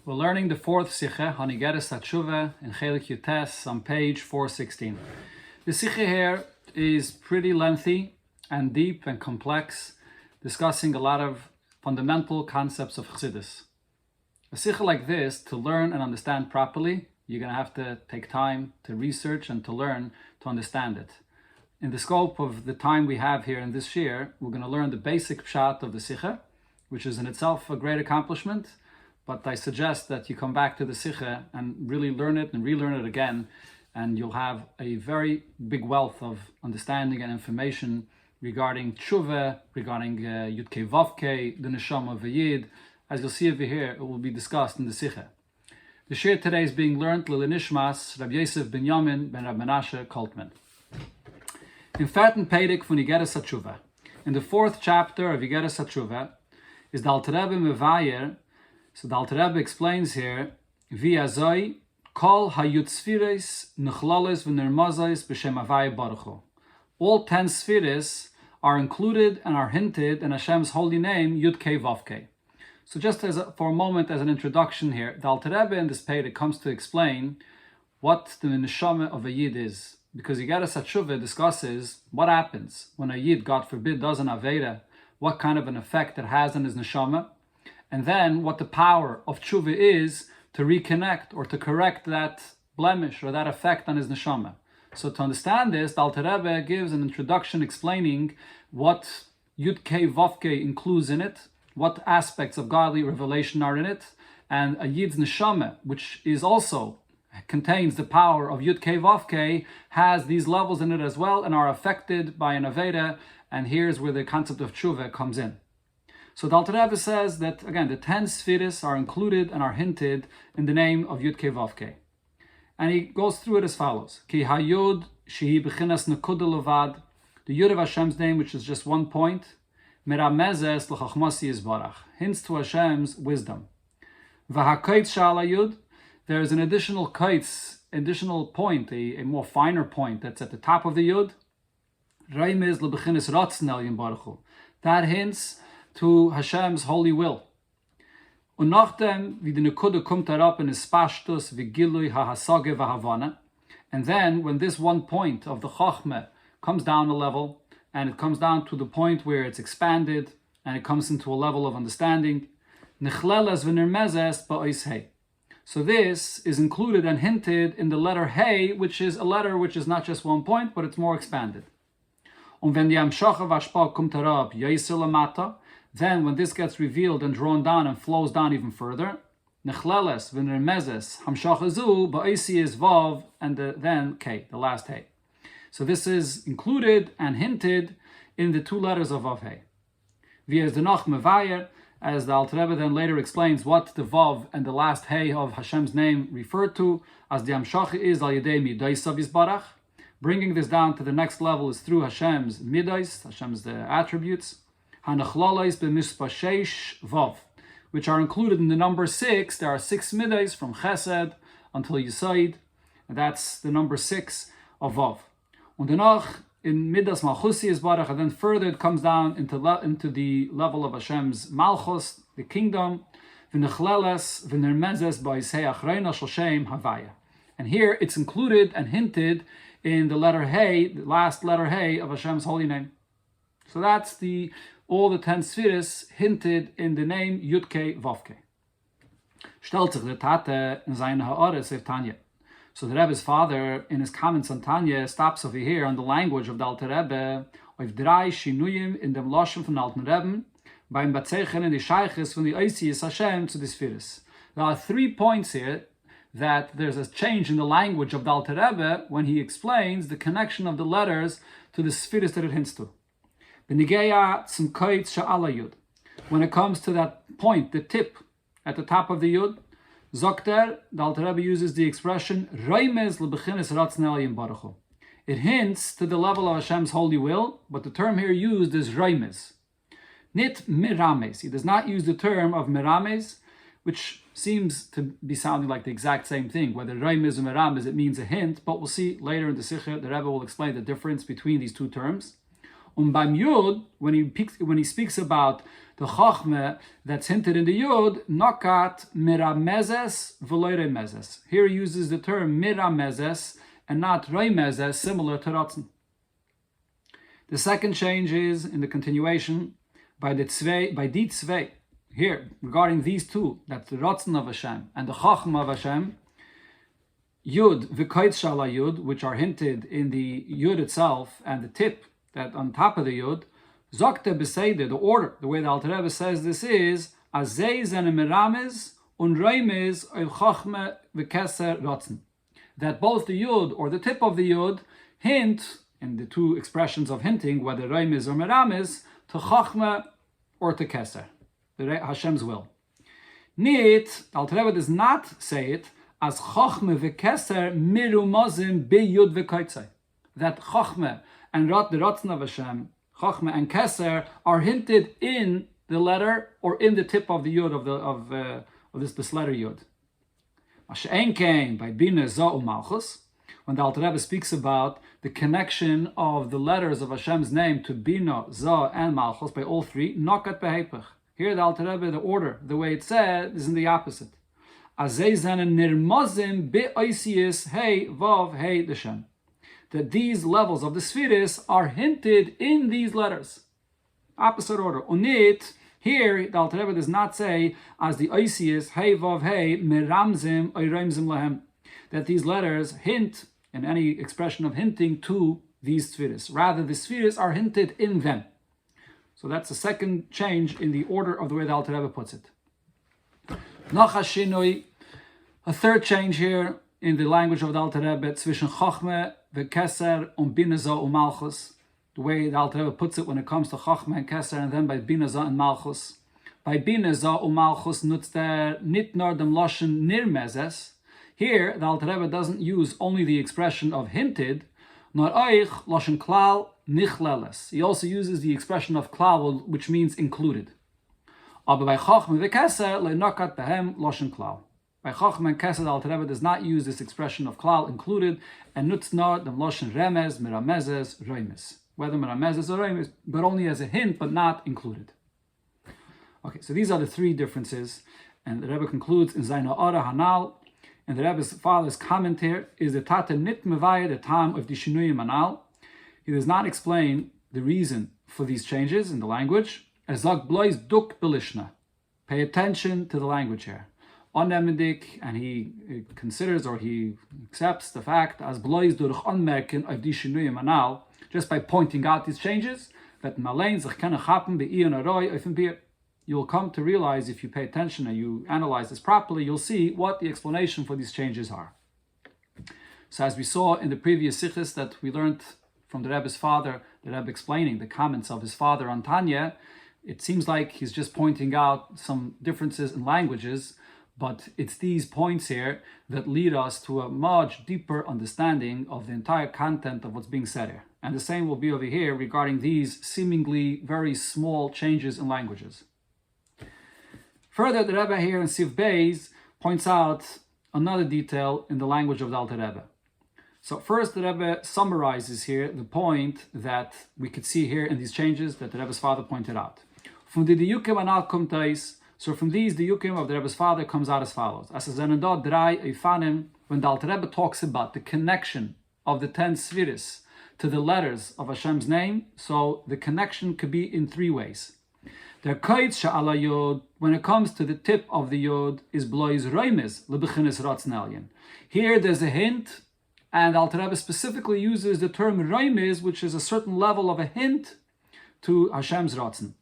We're learning the fourth Sikha on Igeres Hateshuva in Chelik Yutes on page 416. The Sikha here is pretty lengthy and deep and complex, discussing a lot of fundamental concepts of Chassidus. A Sikha like this, to learn and understand properly, you're going to have to take time to research and to learn to understand it. In the scope of the time we have here in this year, we're going to learn the basic pshat of the Sikha, which is in itself a great accomplishment. But I suggest that you come back to the Sikha and really learn it and relearn it again, and you'll have a very big wealth of understanding and information regarding Tshuva, regarding Yudke Vavke, the Neshama of a Yid. As you'll see over here, it will be discussed in the Sikha. The shir today is being learned Lili Nishmas, Rabbi Yosef ben Yamin ben Rabbi Menashe Koltman. In Ferten Pedic von Igeres Hateshuva. In the fourth chapter of Igeres Hateshuva is the Alter Rebbe Mevayer. So the Alter Rebbe explains here, Via Zoi, Kol Hayut Sfiris, Nechlales v'Nermazais b'Shem Havaya Baruch Hu. All 10 Sfiris are included and are hinted in Hashem's holy name, Yud Kei Vav Kei. So just for a moment as an introduction here, the Alter Rebbe in this page comes to explain what the neshama of a Yid is. Because Igeres Hateshuva discusses what happens when a Yid, God forbid, does an Aveda, what kind of an effect it has on his neshama, and then what the power of tshuva is to reconnect or to correct that blemish or that effect on his neshama. So to understand this, the Alter Rebbe gives an introduction explaining what Yud Kei Vav Kei includes in it, what aspects of godly revelation are in it, and a Yid's neshama, which is also contains the power of Yud Kei Vav Kei, has these levels in it as well and are affected by an Aveda, and here's where the concept of tshuva comes in. So the Alter Rebbe says that, again, the 10 Sfiris are included and are hinted in the name of Yud Kei Vav Kei. And he goes through it as follows. Ki hayod shehi b'chinas nekuda levad, the Yud of Hashem's name, which is just one point, meramezes l'chachmasi yizbarach, hints to Hashem's wisdom. V'hakoitz shal hayud, there is an additional kaitz, additional point, a more finer point that's at the top of the Yud. Reimez l'b'chinas ratzon elyon baruch hu. That hints to Hashem's holy will. Und nachdem, wie die Nekuda kommt herab in his Pashtus, v'gilui ha'hasage v'havana, and then when this one point of the Chochmeh comes down a level, and it comes down to the point where it's expanded, and it comes into a level of understanding, nechleles v'nermezes ba'ois hei. So this is included and hinted in the letter Hey, which is a letter which is not just one point, but it's more expanded. Und wenn die Amshacha v'ashpa kommt herab, yaiser lamata, then when this gets revealed and drawn down and flows down even further, nechleles v'nermezes hamshacha zu ba'isi is vav, and then K, the last Hey. So this is included and hinted in the two letters of vav Hey. Via the noch mevayer, as the Alter Rebbe then later explains what the vav and the last Hey of Hashem's name refer to, as the hamshacha is al yedei midaisav yisbarach. Bringing this down to the next level is through Hashem's midais, Hashem's the attributes, hanachlolais b'mispasheish vav, which are included in the number 6. There are 6 midais from Chesed until Yisaid, and that's the number 6 of vav. Und danach in midas malchusi yisbarach, and then further it comes down into the level of Hashem's malchus, the kingdom, v'nechleles v'nermezes ba'isei achreina shel shem havaya. And here it's included and hinted in the letter Hey, the last letter Hey of Hashem's holy name. So that's all the 10 Sfiris hinted in the name Yud Kei Vav Kei. Stellt sich der Tate in seine Ha'aretz auf Tanya. So the Rebbe's father, in his comments on Tanya, stops over here on the language of the Alter Rebbe, auf 3 Shinuyim in dem Loschen von Alten Rebben, beim Bezeichen in die Sheiches von die Oisiyas Hashem zu die Sfiris. There are 3 points here that there's a change in the language of the Alter Rebbe when he explains the connection of the letters to the Sfiris that it hints to. When it comes to that point, the tip at the top of the Yud, Zokter, the Alter Rebbe uses the expression Reimez l'bechinas ratzon elyon baruch hu. It hints to the level of Hashem's holy will, but the term here used is Reimez. Nit mirames. He does not use the term of mirames, which seems to be sounding like the exact same thing. Whether Reimez or mirames, it means a hint, but we'll see later in the Sikha, the Rebbe will explain the difference between these two terms. Beim Yud, when he speaks about the Chachma that's hinted in the Yud, Nakat miramezes v'lo remezes. Here he uses the term miramezes and not remezes, similar to Ratzon. The second change is in the continuation by the Tzvei. Here, regarding these two, that's the Ratzon of Hashem and the Chachma of Hashem, Yud v'koitz shala Yud, which are hinted in the Yud itself and the tip that on top of the Yud, Zokte Besede, the order, the way the Alter Rebbe says this is, Azei zene merames und reimes el chachme v'keser ratzon. That both the Yud or the tip of the Yud hint, in the two expressions of hinting, whether reimes or merames, to chachme or to keser, Hashem's will. Nit, the Alter Rebbe does not say it, as chachme v'keser mirumazim bi Yud v'koitzai. That chachme and the ratzon of Hashem, Chachma and Keser, are hinted in the letter or in the tip of the Yud of this letter Yud. Masha'en came by Bina Za Malchus, when the Alter Rebbe speaks about the connection of the letters of Hashem's name to Bina, Za, and Malchus by all three, Nakat Behepech. Here the Alter Rebbe, the order, the way it's said, is in the opposite. Azei zanen nirmazim be'oisius hey vav hey deshem. That these levels of the Spheris are hinted in these letters. Opposite order. Unit, here, the Alter Rebbe does not say, as the Oisius, Hey Vav Hey, Meramzim, Oireimzim Lahem, that these letters hint, in any expression of hinting, to these Spheris. Rather, the Spheris are hinted in them. So that's the second change in the order of the way the Alter Rebbe puts it. Nachashinoi, a third change here in the language of the Alter Rebbe, zwischen Chachme v'Keser und Bina Za und Malchus, the way the Alter Rebbe puts it when it comes to Chachme and Keser, and then by Bina Za and Malchus. By Bina Za und Malchus nutzt nit nur dem Lashon nirmezes. Here, the Alter Rebbe doesn't use only the expression of hinted, nor oich Lashon klal nichleles. He also uses the expression of klal, which means included. Aber bei Chachme v'Keser le'nakat behem Lashon klal. By Chachma and Kesed, Alter Rebbe does not use this expression of klal included, and nutznor dem loshen remez, miramezes, reimes. Whether miramezes or reimes, but only as a hint, but not included. Okay, so these are the three differences, and the Rebbe concludes in Zayna Ora Hanal, and the Rebbe's father's comment here is the Tate nit mevaya the time of the Shinuyim Hanal. He does not explain the reason for these changes in the language. As Zag blois duk belishna. Pay attention to the language here. Onnemendik, and he considers or he accepts the fact as blois durch anmerken of die Shinuyim Hanal, just by pointing out these changes, that malein sich kenne chappen be ion aroi ofen bir. You'll come to realize, if you pay attention and you analyze this properly, you'll see what the explanation for these changes are. So as we saw in the previous sichos that we learned from the Rebbe's father, the Rebbe explaining the comments of his father on Tanya, it seems like he's just pointing out some differences in languages, but it's these points here that lead us to a much deeper understanding of the entire content of what's being said here. And the same will be over here regarding these seemingly very small changes in languages. Further, the Rebbe here in Siv Beis points out another detail in the language of the Alter Rebbe. So first, the Rebbe summarizes here the point that we could see here in these changes that the Rebbe's father pointed out. From the diyukim anal kumtais. So from these, the yukim of the Rebbe's father comes out as follows. As a zenadot drai ifanim, when the Alter Rebbe talks about the connection of the 10 Sfiris to the letters of Hashem's name, so the connection could be in three ways. Der koitz sha'ala yod, when it comes to the tip of the yod, is blois reimes lebechinis ratznelien. Here there's a hint, and Alter Rebbe specifically uses the term reimes, which is a certain level of a hint to Hashem's ratzn.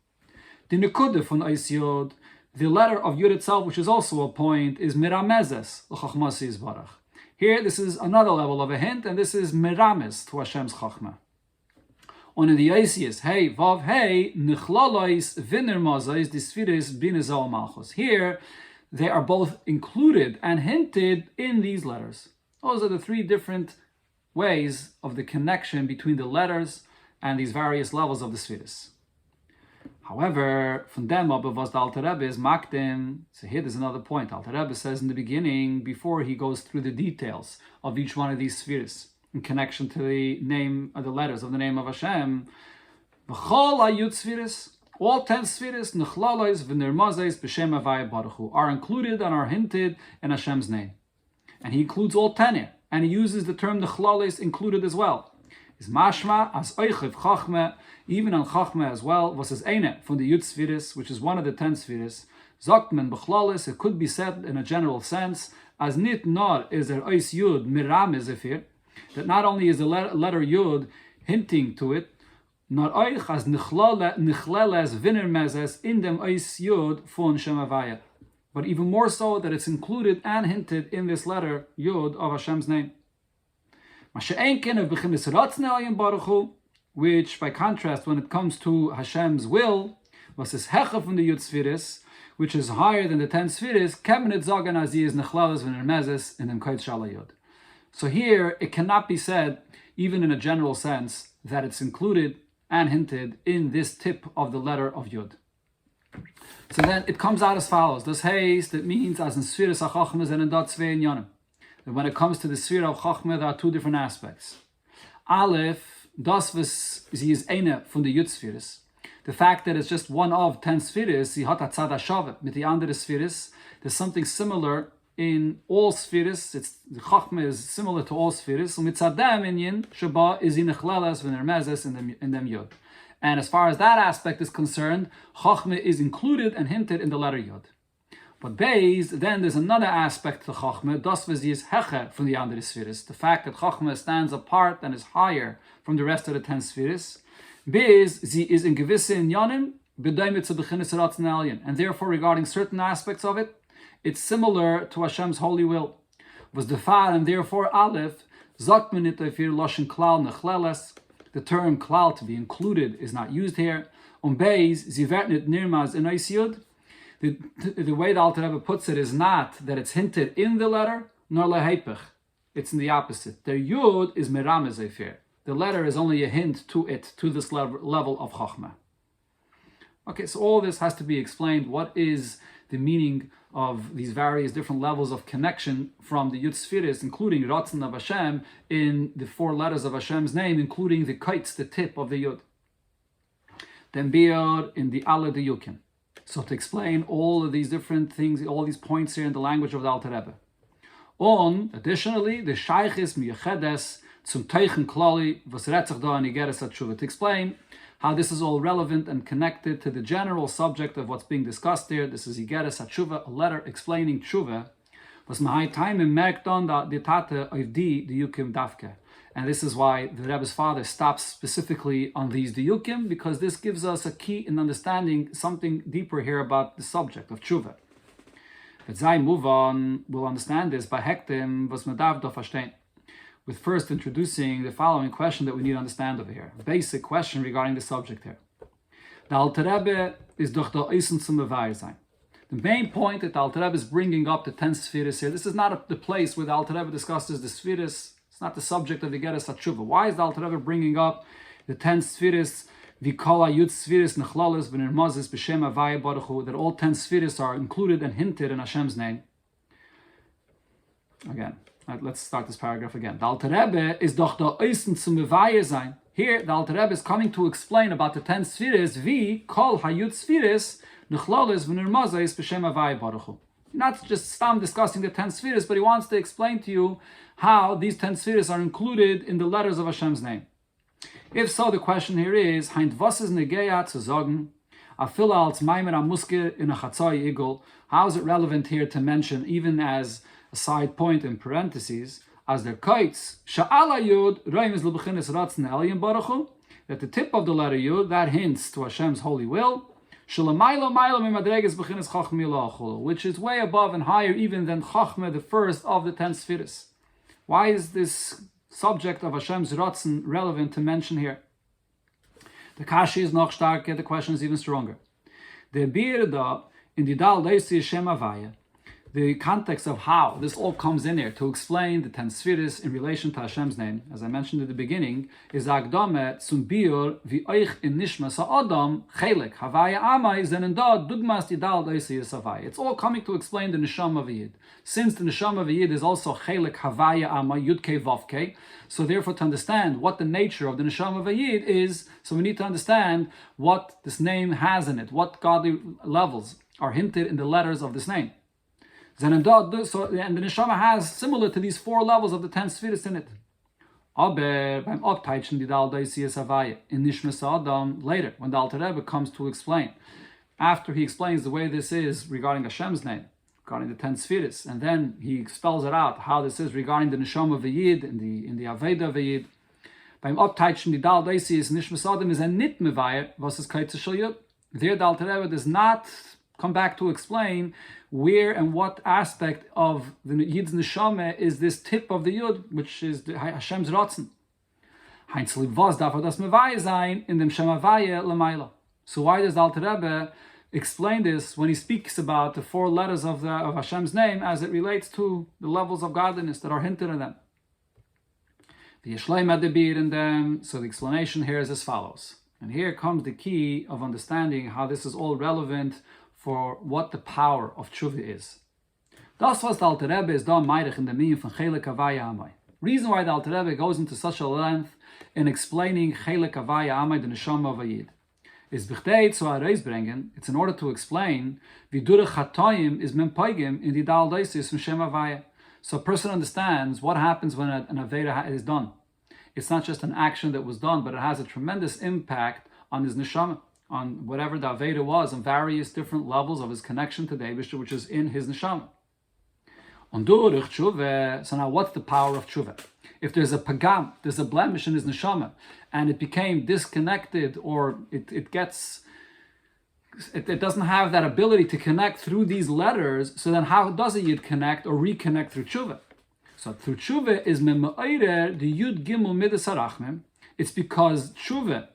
The nekude von eis yod, the letter of Yud itself, which is also a point, is miramezes l'chachmasi yisbarach. Here, this is another level of a hint, and this is mirames to Hashem's chachma. On the Yasius, hey, vav, hey, nichlalois vinermazais, the spheres binazal malchus. Here, they are both included and hinted in these letters. Those are the three different ways of the connection between the letters and these various levels of the spheres. However, from them up was the Alter Rebbe is makdim. So here there's another point. Alter Rebbe says in the beginning, before he goes through the details of each one of these spheres in connection to the name of the letters of the name of Hashem, V'chol hayut sfiris, all 10 sfiris, nechlalois v'nirmazes b'shem havaya baruch hu, are included and are hinted in Hashem's name. And he includes all 10 here. And he uses the term nechlalois included as well. Is mashma as oichev chachme, even on chachme as well, was his eine from the yud sfiris, which is one of the 10 sfiris. Sagt men b'chlalis, it could be said in a general sense, as nit nor is there ois yud miram ezefir, that not only is the letter yud hinting to it, nor oich as nichleles viner mezes in dem ois yud von Shem Havaya, but even more so that it's included and hinted in this letter yud of Hashem's name. Which, by contrast, when it comes to Hashem's will, was his hecha from the yud sfiris, which is higher than the 10 sfiris, kemenet zagan as he is nechlales viner mezes in dem koit shalayud. So here, it cannot be said, even in a general sense, that it's included and hinted in this tip of the letter of Yud. So then it comes out as follows. Das heißt, it means as in Sfiras HaChachma and in dot zwei inyanim. That when it comes to the Sfira of Chachma, there are two different aspects. Aleph, das was sie is eine von the Yud Sfiras. The fact that it's just one of 10 Sfiras, sie hat a tzad ha-shaveh, mit the andere Sfiras, there's something similar in all spheres. The Chachma is similar to all spheres. So mitzadem inyan shaba is in echlalas v'nermezes in them yod. And as far as that aspect is concerned, Chachma is included and hinted in the letter yod. But Beis, then there's another aspect to Chachma, das was is hecher from the andere spheres. The fact that Chachma stands apart and is higher from the rest of the 10 spheres. Beis, sie is in gewisse inyanim bedaimet zu beginnes ratzen alien. And therefore, regarding certain aspects of it, it's similar to Hashem's holy will. Was the far and therefore Aleph, sagt man nit afir loshen klal nechleles. The term klal to be included is not used here. Beis, sie wird nit nirmaz in eis yud. The way the Alter Rebbe puts it is not that it's hinted in the letter, nor lehepech. It's in the opposite. The yud is meramez afir. The letter is only a hint to it, to this level of chachma. Okay, so all this has to be explained. What is the meaning of these various different levels of connection from the Yud Sfiris, including Ratzon of Hashem, in the 4 letters of Hashem's name, including the kites, the tip of the Yud. Then Bior in the Ale de Yukim. So to explain all of these different things, all these points here in the language of the Alter Rebbe. Additionally, the Shaychis Miyachedes zum Teichen Klali, was retzach da in Igeres Hateshuva, to explain how this is all relevant and connected to the general subject of what's being discussed here. This is Igeres Hateshuva, a letter explaining Tshuva, was mahai time merkt on the tate of the Yukim Dafke. And this is why the Rebbe's father stops specifically on these Diyukim, because this gives us a key in understanding something deeper here about the subject of Tshuva. But Zai move on, we'll understand this by hektim was medav do verstehen, with first introducing the following question that we need to understand over here. A basic question regarding the subject here. The Alter Rebbe is doch da eisen zum Beweis sein. The main point that the Alter Rebbe is bringing up the 10 spheres here, this is not the place where the Alter Rebbe discusses the spheres. It's not the subject of the Igeres Hateshuva. Why is the Alter Rebbe bringing up the 10 spheres, v'kol hayud spheres nechlalis v'nirmazis b'shem havaya baruch hu, that all 10 spheres are included and hinted in Hashem's name? Again, let's start this paragraph again. The Alter Rebbe is doch da eisen zum Beweis sein. Here, the Alter Rebbe is coming to explain about the 10 spheres, v'kol hayud spheres nechlalis v'nirmazis b'shem havaya baruch hu. Not just Stam discussing the 10 spheres, but he wants to explain to you how these 10 spheres are included in the letters of Hashem's name. If so, the question here is, Heint was is negeya zu sagen, afila als maimer am muske in a chatzai igel, how is it relevant here to mention, even as a side point in parentheses, as der kites, sha'ala yud, roim is l'bechinis ratzn elyon baruch hu, that the tip of the letter yud, that hints to Hashem's holy will, which is way above and higher even than Chachma, the first of the 10 spheres. Why is this subject of Hashem's Ratzon relevant to mention here? The Kashi is noch starker, the question is even stronger. The Birda in the Dal Deisi Shem Havaya, the context of how this all comes in here to explain the 10 spheres in relation to Hashem's name, as I mentioned at the beginning, is Agdome zum Biur wie euch in Nishmas Adam Chelek Havaya Amai zenen da Dugmas Yidal Doisiyas Havaya. It's all coming to explain the Neshama of a Yid. Since the Neshama of a Yid is also Chelek Havaya Amai Yudke Vavke, so therefore to understand what the nature of the Neshama of a Yid is, so we need to understand what this name has in it, what godly levels are hinted in the letters of this name. So, and the Neshama has similar to these 4 levels of the 10 spheres in it. Aber beim Abteitschen die Dal Doisiyas Havaya in Nishmas Adam later, when the Alter Rebbe comes to explain, after he explains the way this is regarding Hashem's name, regarding the 10 spheres, and then he spells it out how this is regarding the Neshama of a Yid in the Aveda of a Yid. Beim Abteitschen die Dal Doisiyas Nishmas Adam is a nit mevayir was is kaitze shel Yud. There the Alter Rebbe does not come back to explain where and what aspect of the Yid's Neshama is this tip of the Yud, which is the Hashem's Ratzon. Heinzli was darf das Mevaya sein in dem Shemavaya Lamaila. So why does the Alter Rebbe explain this when he speaks about the 4 letters of Hashem's name as it relates to the levels of godliness that are hinted in them? The Yeshleim Adabir in them. So the explanation here is as follows. And here comes the key of understanding how this is all relevant for what the power of tshuva is. Das was the Alter Rebbe is da meirich in the meaning von Chelek Havaya Amai. Reason why the Alter Rebbe goes into such a length in explaining Chelek Havaya Amai, the Neshama of a Yid, is b'chtei zu herausbringen, it's in order to explain wie durch Chatoim is mempoigim in die Dal Doisiyas from Shem Havaya. So a person understands what happens when an Aveda is done. It's not just an action that was done, but it has a tremendous impact on his Neshama, on whatever the Aveda was, on various different levels of his connection to the Eibishter, which is in his Neshama. On durch Tshuva, so now what's the power of Tshuva? If there's a pagam, there's a blemish in his Neshama, and it became disconnected, or it doesn't have that ability to connect through these letters, so then how does a Yid connect or reconnect through Tshuva? So through Tshuva is mema'ayrer the Yud Gimel Midas HaRachmim. It's because Tshuva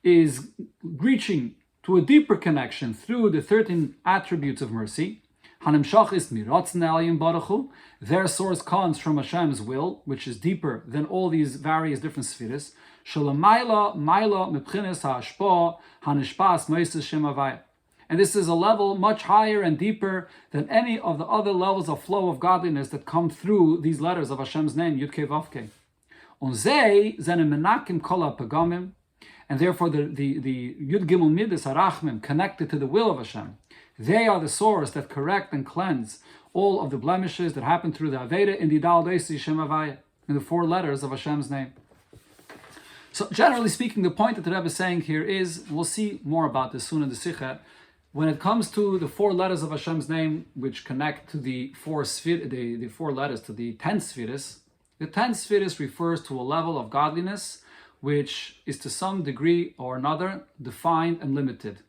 is reaching to a deeper connection through the 13 attributes of mercy. Their source comes from Hashem's will, which is deeper than all these various different spheres. And this is a level much higher and deeper than any of the other levels of flow of godliness that come through these letters of Hashem's name, Yud Kei Vav Kei. And therefore the Yud Gimel Midas HaRachmim connected to the will of Hashem, they are the source that correct and cleanse all of the blemishes that happen through the Aveda in the Dal Doisiyas Shem Havaya, in the 4 letters of Hashem's name. So generally speaking, the point that the Rebbe is saying here is, we'll see more about this soon in the Sikha, when it comes to the 4 letters of Hashem's name, which connect to the 4 letters to the 10 spheres, the 10 spheres refers to a level of godliness which is to some degree or another defined and limited.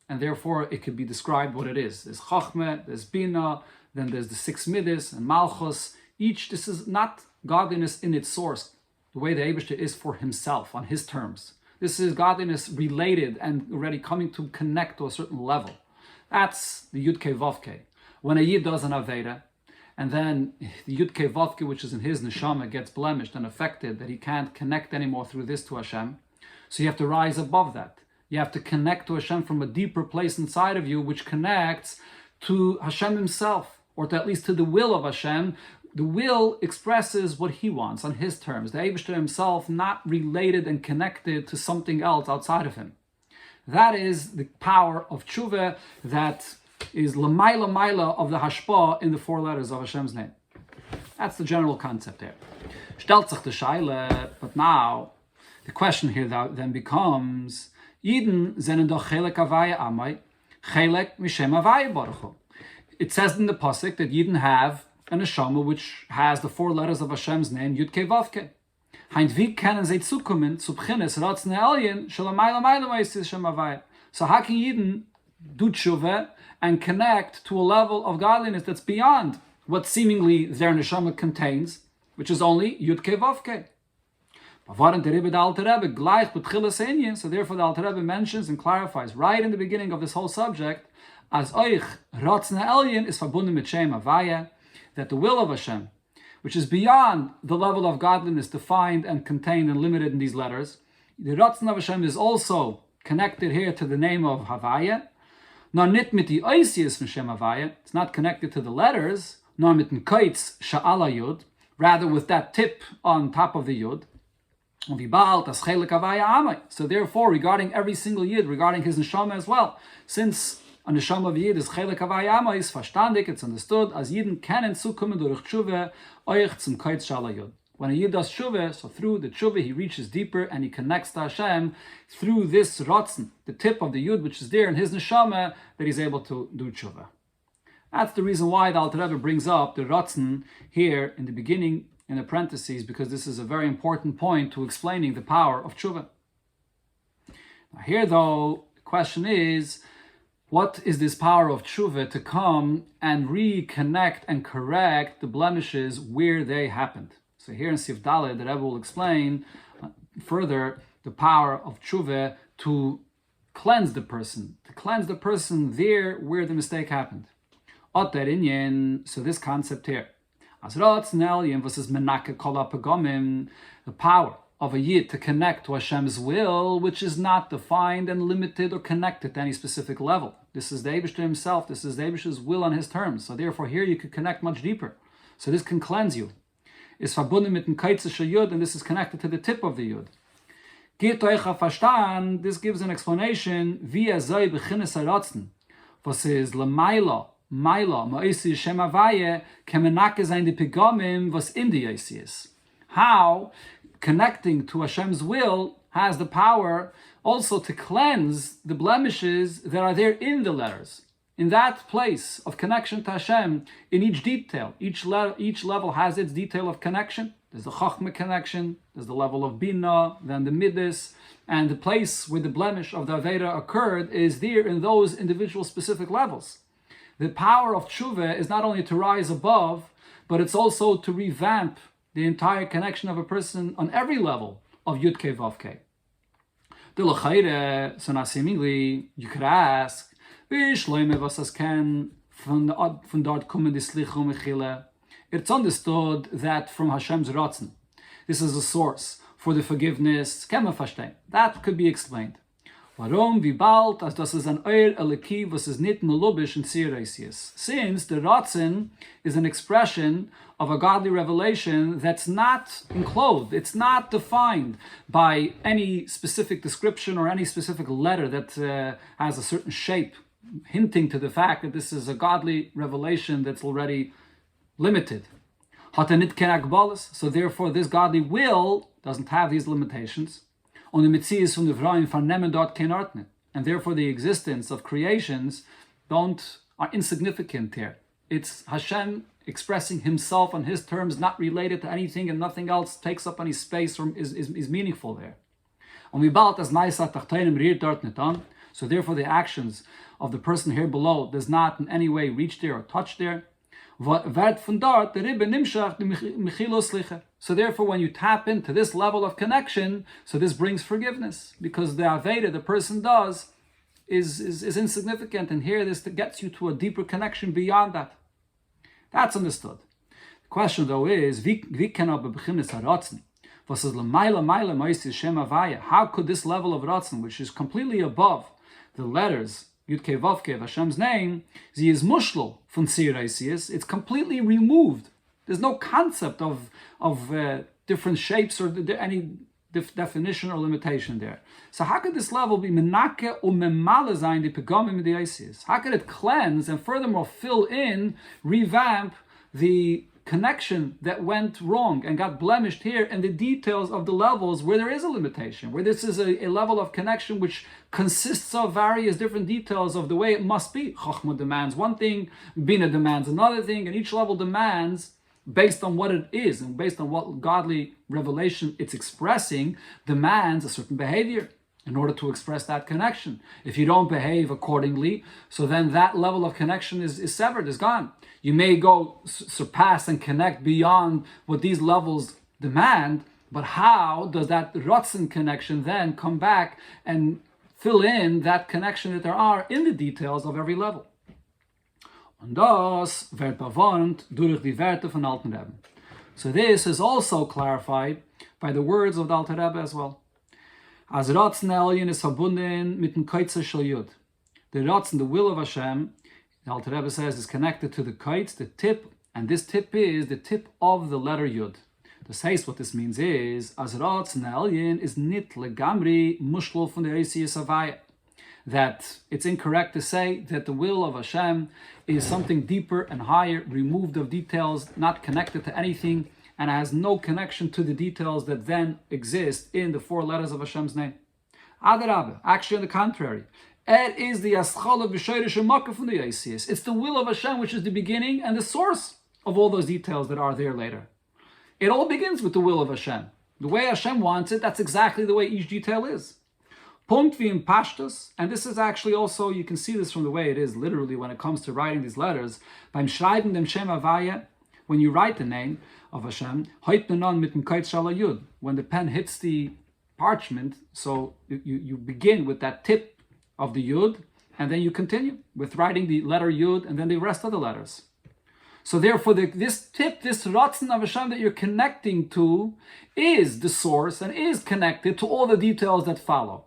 And therefore it could be described what it is. There's Chachmeh, there's Bina, then there's the 6 Midas and Malchus. This is not godliness in its source, the way the Eibishter is for himself, on his terms. This is godliness related and already coming to connect to a certain level. That's the Yud Kei Vav Kei. When a Yid does an Aveda, and then the Yud Kei Vav Kei, which is in his Neshama, gets blemished and affected, that he can't connect anymore through this to Hashem. So you have to rise above that. You have to connect to Hashem from a deeper place inside of you, which connects to Hashem himself, or at least to the will of Hashem. The will expresses what he wants on his terms. The Eibishter himself not related and connected to something else outside of him. That is the power of tshuva that is l'mayla of the hashpa in the 4 letters of Hashem's name. That's the general concept there. Stellt sich the Shaila, but now the question here then becomes, Yidden zenen doch chelek havaya amai, chelek mishem havaya baruch hu. It says in the pasuk that Yidden have a neshama which has the 4 letters of Hashem's name, Yud Kei Vav Kei. Heint wie können sie zukommen zu b'chines ratzne elyon shalamayla mayla meisis shem havaya. So how can Yidden do tshuva and connect to a level of godliness that's beyond what seemingly their neshama contains, which is only Yud Kei Vav Kei? So therefore the Alter Rebbe mentions and clarifies right in the beginning of this whole subject, as euch Ratzon Elyon is verbunden mit Shem Havaya, that the will of Hashem, which is beyond the level of godliness defined and contained and limited in these letters, the Ratzon of Hashem is also connected here to the name of Havaya, nor nit mit die Oisius von Shem Havaya, it's not connected to the letters, nor mit den Kaitz Sha'ala Yud, rather with that tip on top of the Yud. So therefore, regarding every single Yid, regarding his neshama as well, since a neshama of Yid is Chelek Havaya Ama, is verstandig, it's understood, as Yidden kennen zukommen durch Tshuva, euch zum Kaitz Sha'ala Yud. When a Yid does Tshuva, so through the Tshuva he reaches deeper and he connects to Hashem through this Ratzon, the tip of the Yud which is there in his neshama, that he's able to do Tshuva. That's the reason why the Alter Rebbe brings up the Ratzon here in the beginning in the parentheses, because this is a very important point to explaining the power of Tshuva. Now here though, the question is, what is this power of Tshuva to come and reconnect and correct the blemishes where they happened? So here in Sif Daled, the Rebbe will explain further the power of Tshuva to cleanse the person there where the mistake happened. Oster inyan, so this concept here, as Ratzon Elyon versus Menake Kol HaPagomim, the power of a Yid to connect to Hashem's will, which is not defined and limited or connected to any specific level. This is the Eibishter himself, this is the Eibishter's will on his terms. So therefore here you could connect much deeper. So this can cleanse you. Is verbunden mit dem Kaitzische Yud, and this is connected to the tip of the Yud. Geht euch auf Verstand, this gives an explanation, wie sei beginnes Ratzon, was is Lamaila, Ma'isi Shem Havaya, kemenake sein die Pigomim, was in the is. How connecting to Hashem's will has the power also to cleanse the blemishes that are there in the letters. In that place of connection to Hashem, in each detail, each level has its detail of connection. There's the Chachma connection, there's the level of Bina, then the Midas, and the place where the blemish of the Aveda occurred is there in those individual specific levels. The power of Tshuva is not only to rise above, but it's also to revamp the entire connection of a person on every level of Yud Kei Vav Kei. The L'chaire, so now seemingly, you could ask, it's understood that from Hashem's Ratzon, this is a source for the forgiveness. That could be explained. Warum, wie bald, as das ist an Eur Eliki, was ist nicht melubisch in Tziraisius. Since the Ratzon is an expression of a godly revelation that's not enclosed, it's not defined by any specific description or any specific letter that has a certain shape, hinting to the fact that this is a godly revelation that's already limited. So therefore this godly will doesn't have these limitations. And therefore the existence of creations are insignificant here. It's Hashem expressing himself on his terms, not related to anything, and nothing else takes up any space or is meaningful there. So therefore the actions of the person here below does not in any way reach there or touch there. So therefore when you tap into this level of connection, so this brings forgiveness, because the Aveda the person does is insignificant, and here this gets you to a deeper connection beyond that. That's understood. The question though is, how could this level of Ratzon, which is completely above the letters Yud Kei Vav Kei, Hashem's name, sie is mushlo von Tziraisius, it's completely removed. There's no concept of different shapes or any definition or limitation there. So how could this level be menake umemale sein die pegomim di Isis? How could it cleanse and furthermore fill in, revamp the connection that went wrong and got blemished here, and the details of the levels where there is a limitation, where this is a level of connection which consists of various different details of the way it must be. Chachma demands one thing, Bina demands another thing, and each level demands, based on what it is and based on what godly revelation it's expressing, demands a certain behavior in order to express that connection. If you don't behave accordingly, so then that level of connection is severed, is gone. You may go surpass and connect beyond what these levels demand, but how does that Ratzon connection then come back and fill in that connection that there are in the details of every level? Und das wird bewohnt durch die Werte von Alten Rebbe. So this is also clarified by the words of the Alter Rebbe as well. As Ratzon Elyon is verbunden mit dem Kaitzer Shel Yud. The Ratzon, the will of Hashem, the Alter Rebbe says, is connected to the Kaitz, the tip, and this tip is the tip of the letter Yud. To say what this means is, as Ratzon Elyon is nit legamri mushlo von der Eisiyas Havaya. That it's incorrect to say that the will of Hashem is something deeper and higher, removed of details, not connected to anything, and has no connection to the details that then exist in the 4 letters of Hashem's name. Adarabah, actually on the contrary, it is the aschala b'shayrish makah from the Eisiyas. It's the will of Hashem which is the beginning and the source of all those details that are there later. It all begins with the will of Hashem. The way Hashem wants it, that's exactly the way each detail is. Punkt v'im pashtus, and this is actually also, you can see this from the way it is literally when it comes to writing these letters. Beim Schreiben dem Shem Havaya, when you write the name of Hashem, hoit nun mit dem Kaitz Shel Yud, when the pen hits the parchment, so you begin with that tip of the Yud, and then you continue with writing the letter Yud, and then the rest of the letters. So therefore, this tip, this Ratzon of Hashem that you're connecting to, is the source and is connected to all the details that follow.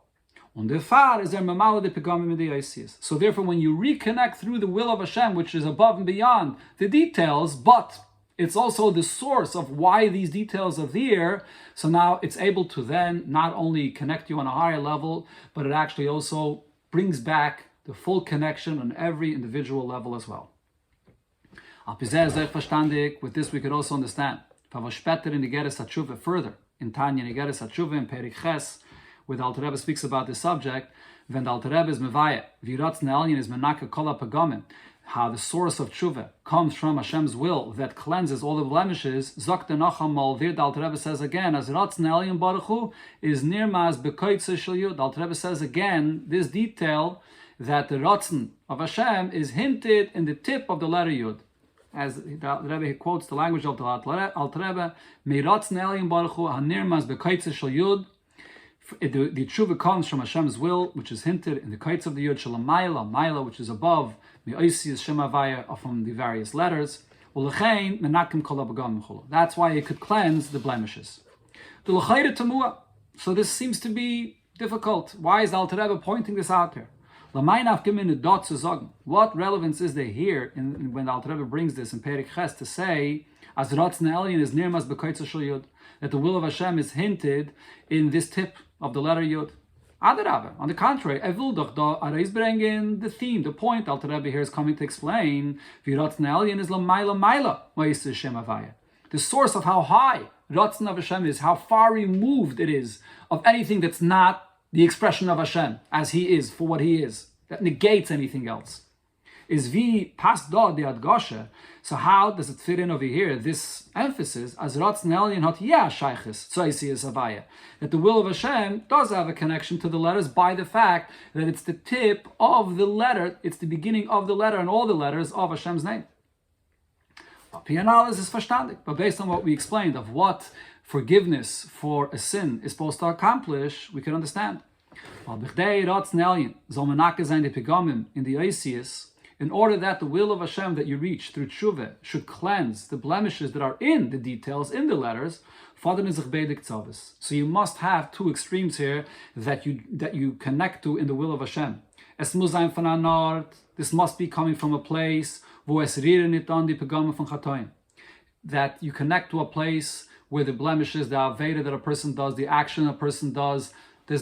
Und der Far is der Mamala de Pegamim in the Eisiyas. So therefore, when you reconnect through the will of Hashem, which is above and beyond the details, but it's also the source of why these details are there, so now it's able to then not only connect you on a higher level, but it actually also brings back the full connection on every individual level as well. With this we could also understand. In Igeres Hateshuva further, in Tanya Igeres Hateshuva in Perik Ches, where the Alter Rebbe speaks about this subject, when the Alter Rebbe is mevaya, v'ratzon elyon is menaka kol ha'pagamim, how the source of tshuva comes from Hashem's will that cleanses all the blemishes. Zok the Nacham Malvir, the Alter Rebbe says again, as ratzon elyon baruch hu is nirmaz bekoitze shel yud. The Alter Rebbe says again this detail that the ratzon of Hashem is hinted in the tip of the letter yud. As the Rebbe quotes the language of the Alter Rebbe, me ratzon elyon baruch hu hanirmaz bekoitze shel yud. The tshuva comes from Hashem's will, which is hinted in the kites of the Yud Shalamayla, Maila, which is above the Oisiyas Shem Havaya from the various letters. That's why it could cleanse the blemishes. So this seems to be difficult. Why is the Alter Rebbe pointing this out here? What relevance is there here when the Alter Rebbe brings this in Perik Ches to say, as Ratzon Elyon is nirmas b'koitza shel Yud, that the will of Hashem is hinted in this tip of the letter Yud. Adarabah, on the contrary, will doch da areis bringen the theme, the point Alter Rebbe here is coming to explain. V'ratzon elyon is l'mayla mayla ma'is Shem Havaya. The source of how high Ratzon of Hashem is, how far removed it is of anything that's not the expression of Hashem as He is for what He is, that negates anything else. Is vi pas da the adgosha. So how does it fit in over here? This emphasis as Ratzon elyon hot shayches tzoisiyas havaya, that the will of Hashem does have a connection to the letters by the fact that it's the tip of the letter, it's the beginning of the letter and all the letters of Hashem's name. Pianal is verstandig, but based on what we explained of what forgiveness for a sin is supposed to accomplish, we can understand. In the Eisiyas, in order that the will of Hashem that you reach through tshuva should cleanse the blemishes that are in the details, in the letters, so you must have 2 extremes here that you connect to in the will of Hashem. This must be coming from a place that you connect to a place where the blemishes, the aveda that a person does, the action a person does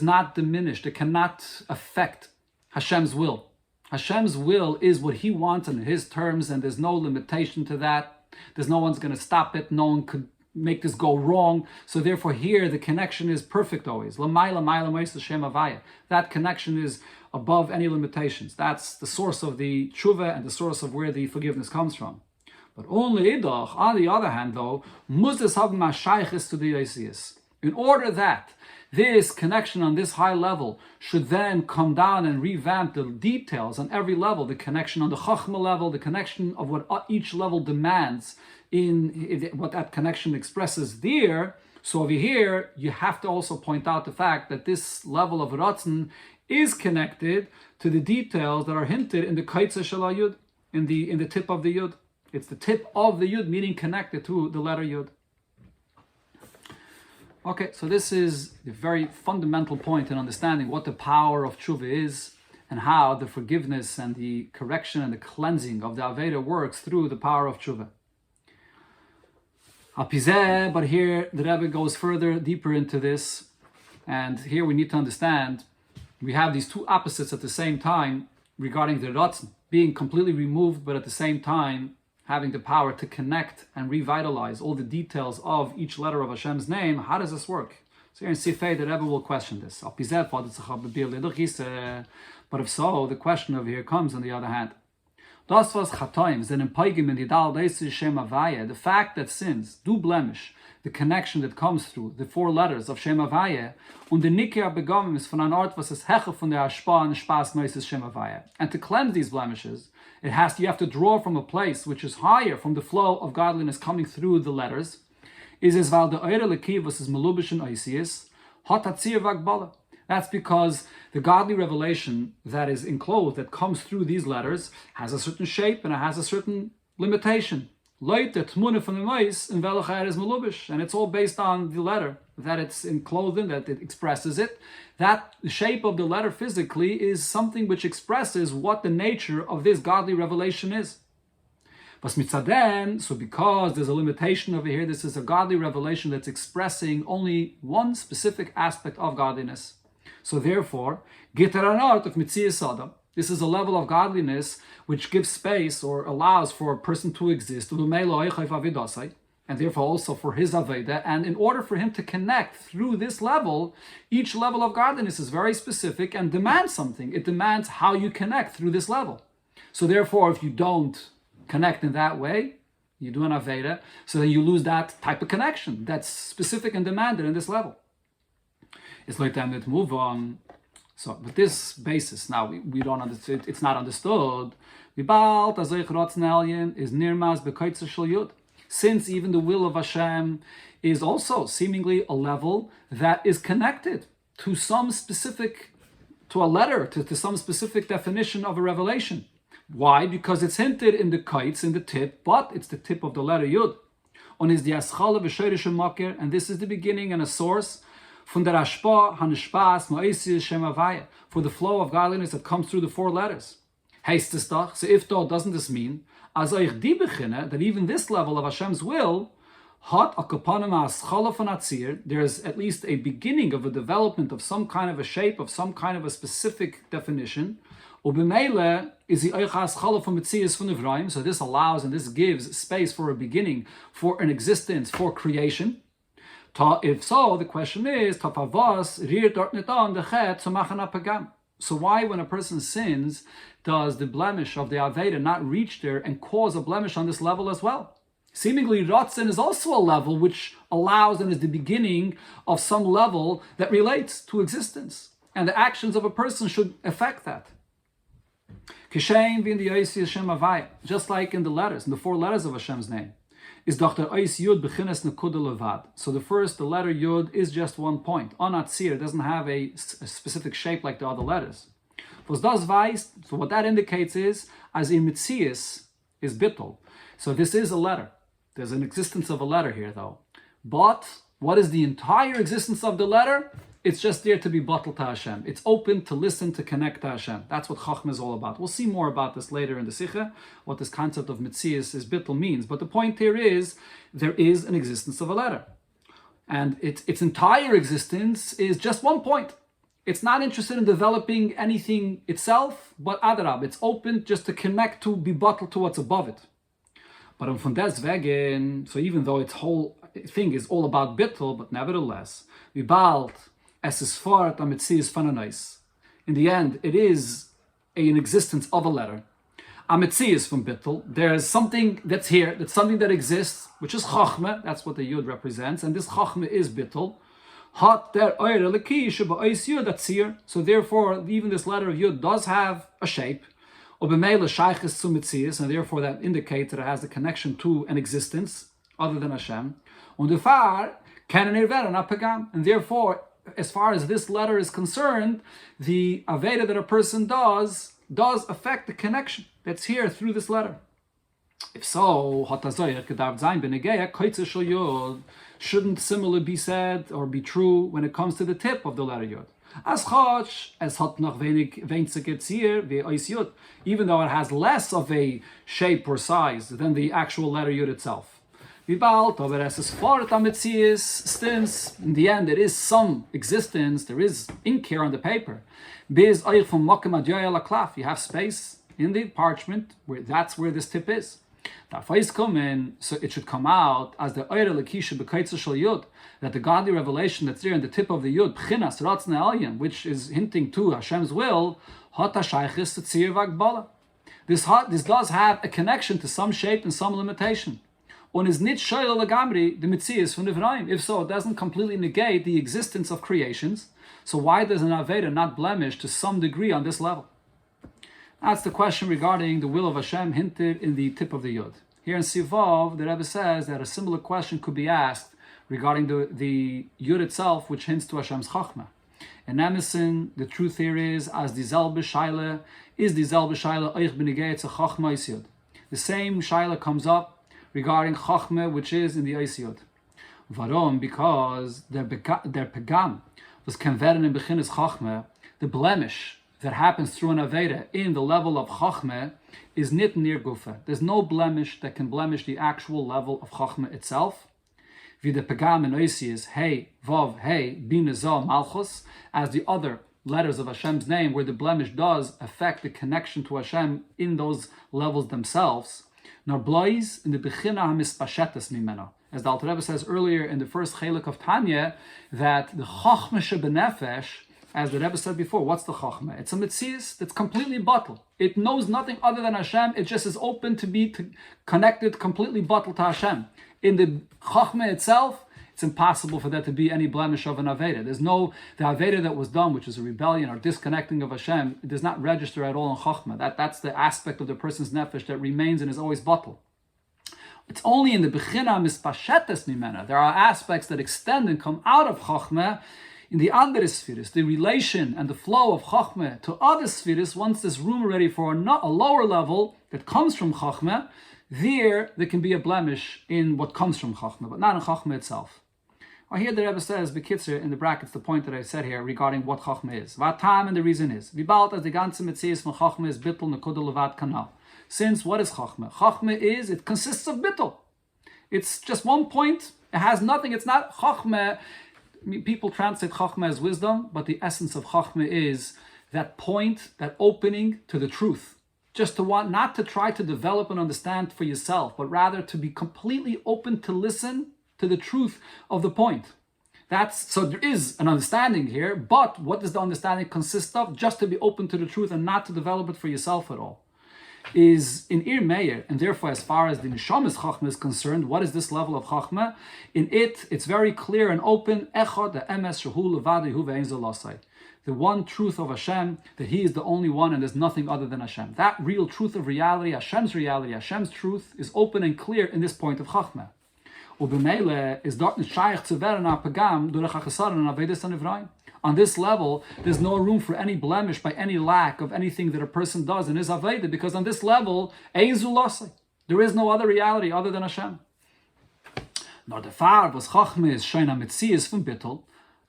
not diminish, it cannot affect Hashem's will. Hashem's will is what He wants on His terms, and there's no limitation to that. There's no one's going to stop it. No one could make this go wrong. So therefore here the connection is perfect always. That connection is above any limitations. That's the source of the tshuva and the source of where the forgiveness comes from. But only on the other hand though, must have mashayches to the Eisiyas. In order that this connection on this high level should then come down and revamp the details on every level, the connection on the Chachma level, the connection of what each level demands in what that connection expresses there. So over here, you have to also point out the fact that this level of Ratzon is connected to the details that are hinted in the Kaitza Shel Yud. in the tip of the Yud. It's the tip of the Yud, meaning connected to the letter Yud. Okay, so this is a very fundamental point in understanding what the power of tshuva is and how the forgiveness and the correction and the cleansing of the Aveda works through the power of tshuva. But here the Rebbe goes further, deeper into this, and here we need to understand we have these two opposites at the same time regarding the Ratzon, being completely removed, but at the same time having the power to connect and revitalize all the details of each letter of Hashem's name. How does this work? So here in Sifei, the Rebbe will question this. But if so, the question over here comes on the other hand. The fact that sins do blemish the connection that comes through the four letters of Shem Havaya, und the Nikya begonnen is von an Ort, was es heche von der Ashpa and Spas Noises Shem Havaya. And to cleanse these blemishes, you have to draw from a place which is higher from the flow of godliness coming through the letters. Is val the Eire Lekiv was is Melubish and Oisius, hot hatzir vagbala. That's because the godly revelation that is enclosed, that comes through these letters, has a certain shape and it has a certain limitation. And it's all based on the letter that it's enclosed in, that it expresses it. That shape of the letter physically is something which expresses what the nature of this godly revelation is. So because there's a limitation over here, this is a godly revelation that's expressing only one specific aspect of godliness. So therefore, this is a level of godliness which gives space or allows for a person to exist, and therefore also for his Aveda. And in order for him to connect through this level, each level of godliness is very specific and demands something. It demands how you connect through this level. So therefore, if you don't connect in that way, you do an Aveda, so then you lose that type of connection that's specific and demanded in this level. It's like time to move on. So, but this basis, now we don't understand, it's not understood. Since even the will of Hashem is also seemingly a level that is connected to some specific, to a letter, to some specific definition of a revelation. Why? Because it's hinted in the kites, in the tip, but it's the tip of the letter Yud. And this is the beginning and a source von der Ashpa, Hanishpas, Ma'isius, Shem Havaya, for the flow of godliness that comes through the four letters. Heißt es doch, so if though, doesn't this mean, as euch die beginne, that even this level of Hashem's will, hat a kapanim ha'aschala von Atzir, there's at least a beginning of a development of some kind of a shape, of some kind of a specific definition, Ubimele is the euch ha'aschala von Metzias von Evraim, so this allows and this gives space for a beginning, for an existence, for creation. If so, the question is, so why, when a person sins, does the blemish of the Aveda not reach there and cause a blemish on this level as well? Seemingly, Ratzin is also a level which allows and is the beginning of some level that relates to existence. And the actions of a person should affect that. Just like in the letters, in the four letters of Hashem's name. Is Dr. Eis Yud B'chines Nekuda Levad. So the letter Yud is just one point. Onatzir doesn't have a specific shape like the other letters. So what that indicates is, as in Mitzias is Bittul. So this is a letter. There's an existence of a letter here though. But what is the entire existence of the letter? It's just there to be bottled to Hashem. It's open to listen, to connect to Hashem. That's what Chachma is all about. We'll see more about this later in the Sikha, what this concept of Mitzias is Bittul means. But the point here is, there is an existence of a letter. And its entire existence is just one point. It's not interested in developing anything itself, but Adarab. It's open just to connect to, be bottled to what's above it. But von deswegen, so even though its whole thing is all about Bittul, but nevertheless, we bald, in the end, it is an existence of a letter. Ametzias from Bittul. There's something that's here, that's something that exists, which is Chachma. That's what the Yud represents, and this Chachma is Bittul. So therefore, even this letter of Yud does have a shape. And therefore, that indicates that it has a connection to an existence other than Hashem. And therefore, as far as this letter is concerned, the Aveda that a person does does affect the connection that's here through this letter. If so, shouldn't similarly be said or be true when it comes to the tip of the letter Yud. Even though it has less of a shape or size than the actual letter Yud itself. Since in the end there is some existence, there is ink here on the paper. You have space in the parchment where that's where this tip is. So it should come out as the that the godly revelation that's there in the tip of the Yud, which is hinting to Hashem's will, this does have a connection to some shape and some limitation. If so, it doesn't completely negate the existence of creations. So why does an Aveda not blemish to some degree on this level? That's the question regarding the will of Hashem hinted in the tip of the Yud. Here in Sivav, the Rebbe says that a similar question could be asked regarding the Yud itself, which hints to Hashem's Chachma. In Emerson, the truth here is, as the Zelbe Shaila, is the Zelbe Shaila Eich Benegei Tzach Chachma Is Yud. The same Shaila comes up regarding Chachma, which is in the Is Yud. Varom, because der Pegam was converted in Bechinas Chachma, the blemish that happens through an Aveda in the level of Chachma is nit near Gufa. There's no blemish that can blemish the actual level of Chachma itself. Wie the Pegam in Osi is Hey, Vav, Hey, Bina Zah, Malchus, as the other letters of Hashem's name, where the blemish does affect the connection to Hashem in those levels themselves. Nor blois in the Bechina HaMispashetes Mimena. As the Alter Rebbe says earlier in the first Chelik of Tanya, that the Chachma Shebenefesh, as the Rebbe said before, what's the Chachma? It's a Metzias that's completely bottled. It knows nothing other than Hashem. It just is open to be connected, completely bottled to Hashem. In the Chachma itself, it's impossible for there to be any blemish of an Aveda. There's no, the Aveda that was done, which is a rebellion or disconnecting of Hashem, it does not register at all in Chachma. That's the aspect of the person's nefesh that remains and is always bottled. It's only in the Bechina Mispashetes Mimena. There are aspects that extend and come out of Chachma in the other spheres, the relation and the flow of Chachma to other spheres. Once there's room already for a lower level that comes from Chachma, there can be a blemish in what comes from Chachma, but not in Chachma itself. Well, here the Rebbe says, Bekitzer, in the brackets, the point that I said here regarding what Chachma is. Vatam, and the reason is, Vibalt as the ganze Metzias von Chachma is Bittel Nekuda Levat Kanal. Since what is Chachma? Chachma is, it consists of Bittel. It's just one point, it has nothing, it's not Chachma. People translate Chachma as wisdom, but the essence of Chachma is that point, that opening to the truth. Just to want, not to try to develop and understand for yourself, but rather to be completely open to listen to the truth of the point. So there is an understanding here, but what does the understanding consist of? Just to be open to the truth and not to develop it for yourself at all. Is in Ir Meir, and therefore as far as the Neshamas Chachma is concerned, what is this level of Chachma? In it, it's very clear and open, Echad the Emes Shehu Levadi Hu Ve'en Zelasai. The one truth of Hashem, that He is the only one and there's nothing other than Hashem. That real truth of reality, Hashem's truth, is open and clear in this point of Chachma. Ubemele is dort nicht shaykh zu werden a pagam durch a chesar and avedes anivraim. On this level, there's no room for any blemish by any lack of anything that a person does in his aveda, because on this level, there is no other reality other than Hashem. Nor the far was Chachma is shoina metzias from bittul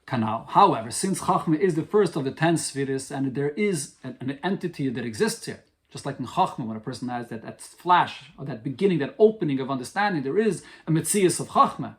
kanal. However, since Chachma is the first of the 10 spheres, and there is an entity that exists here, just like in Chachma, when a person has that flash, or that beginning, that opening of understanding, there is a metzias of Chachma.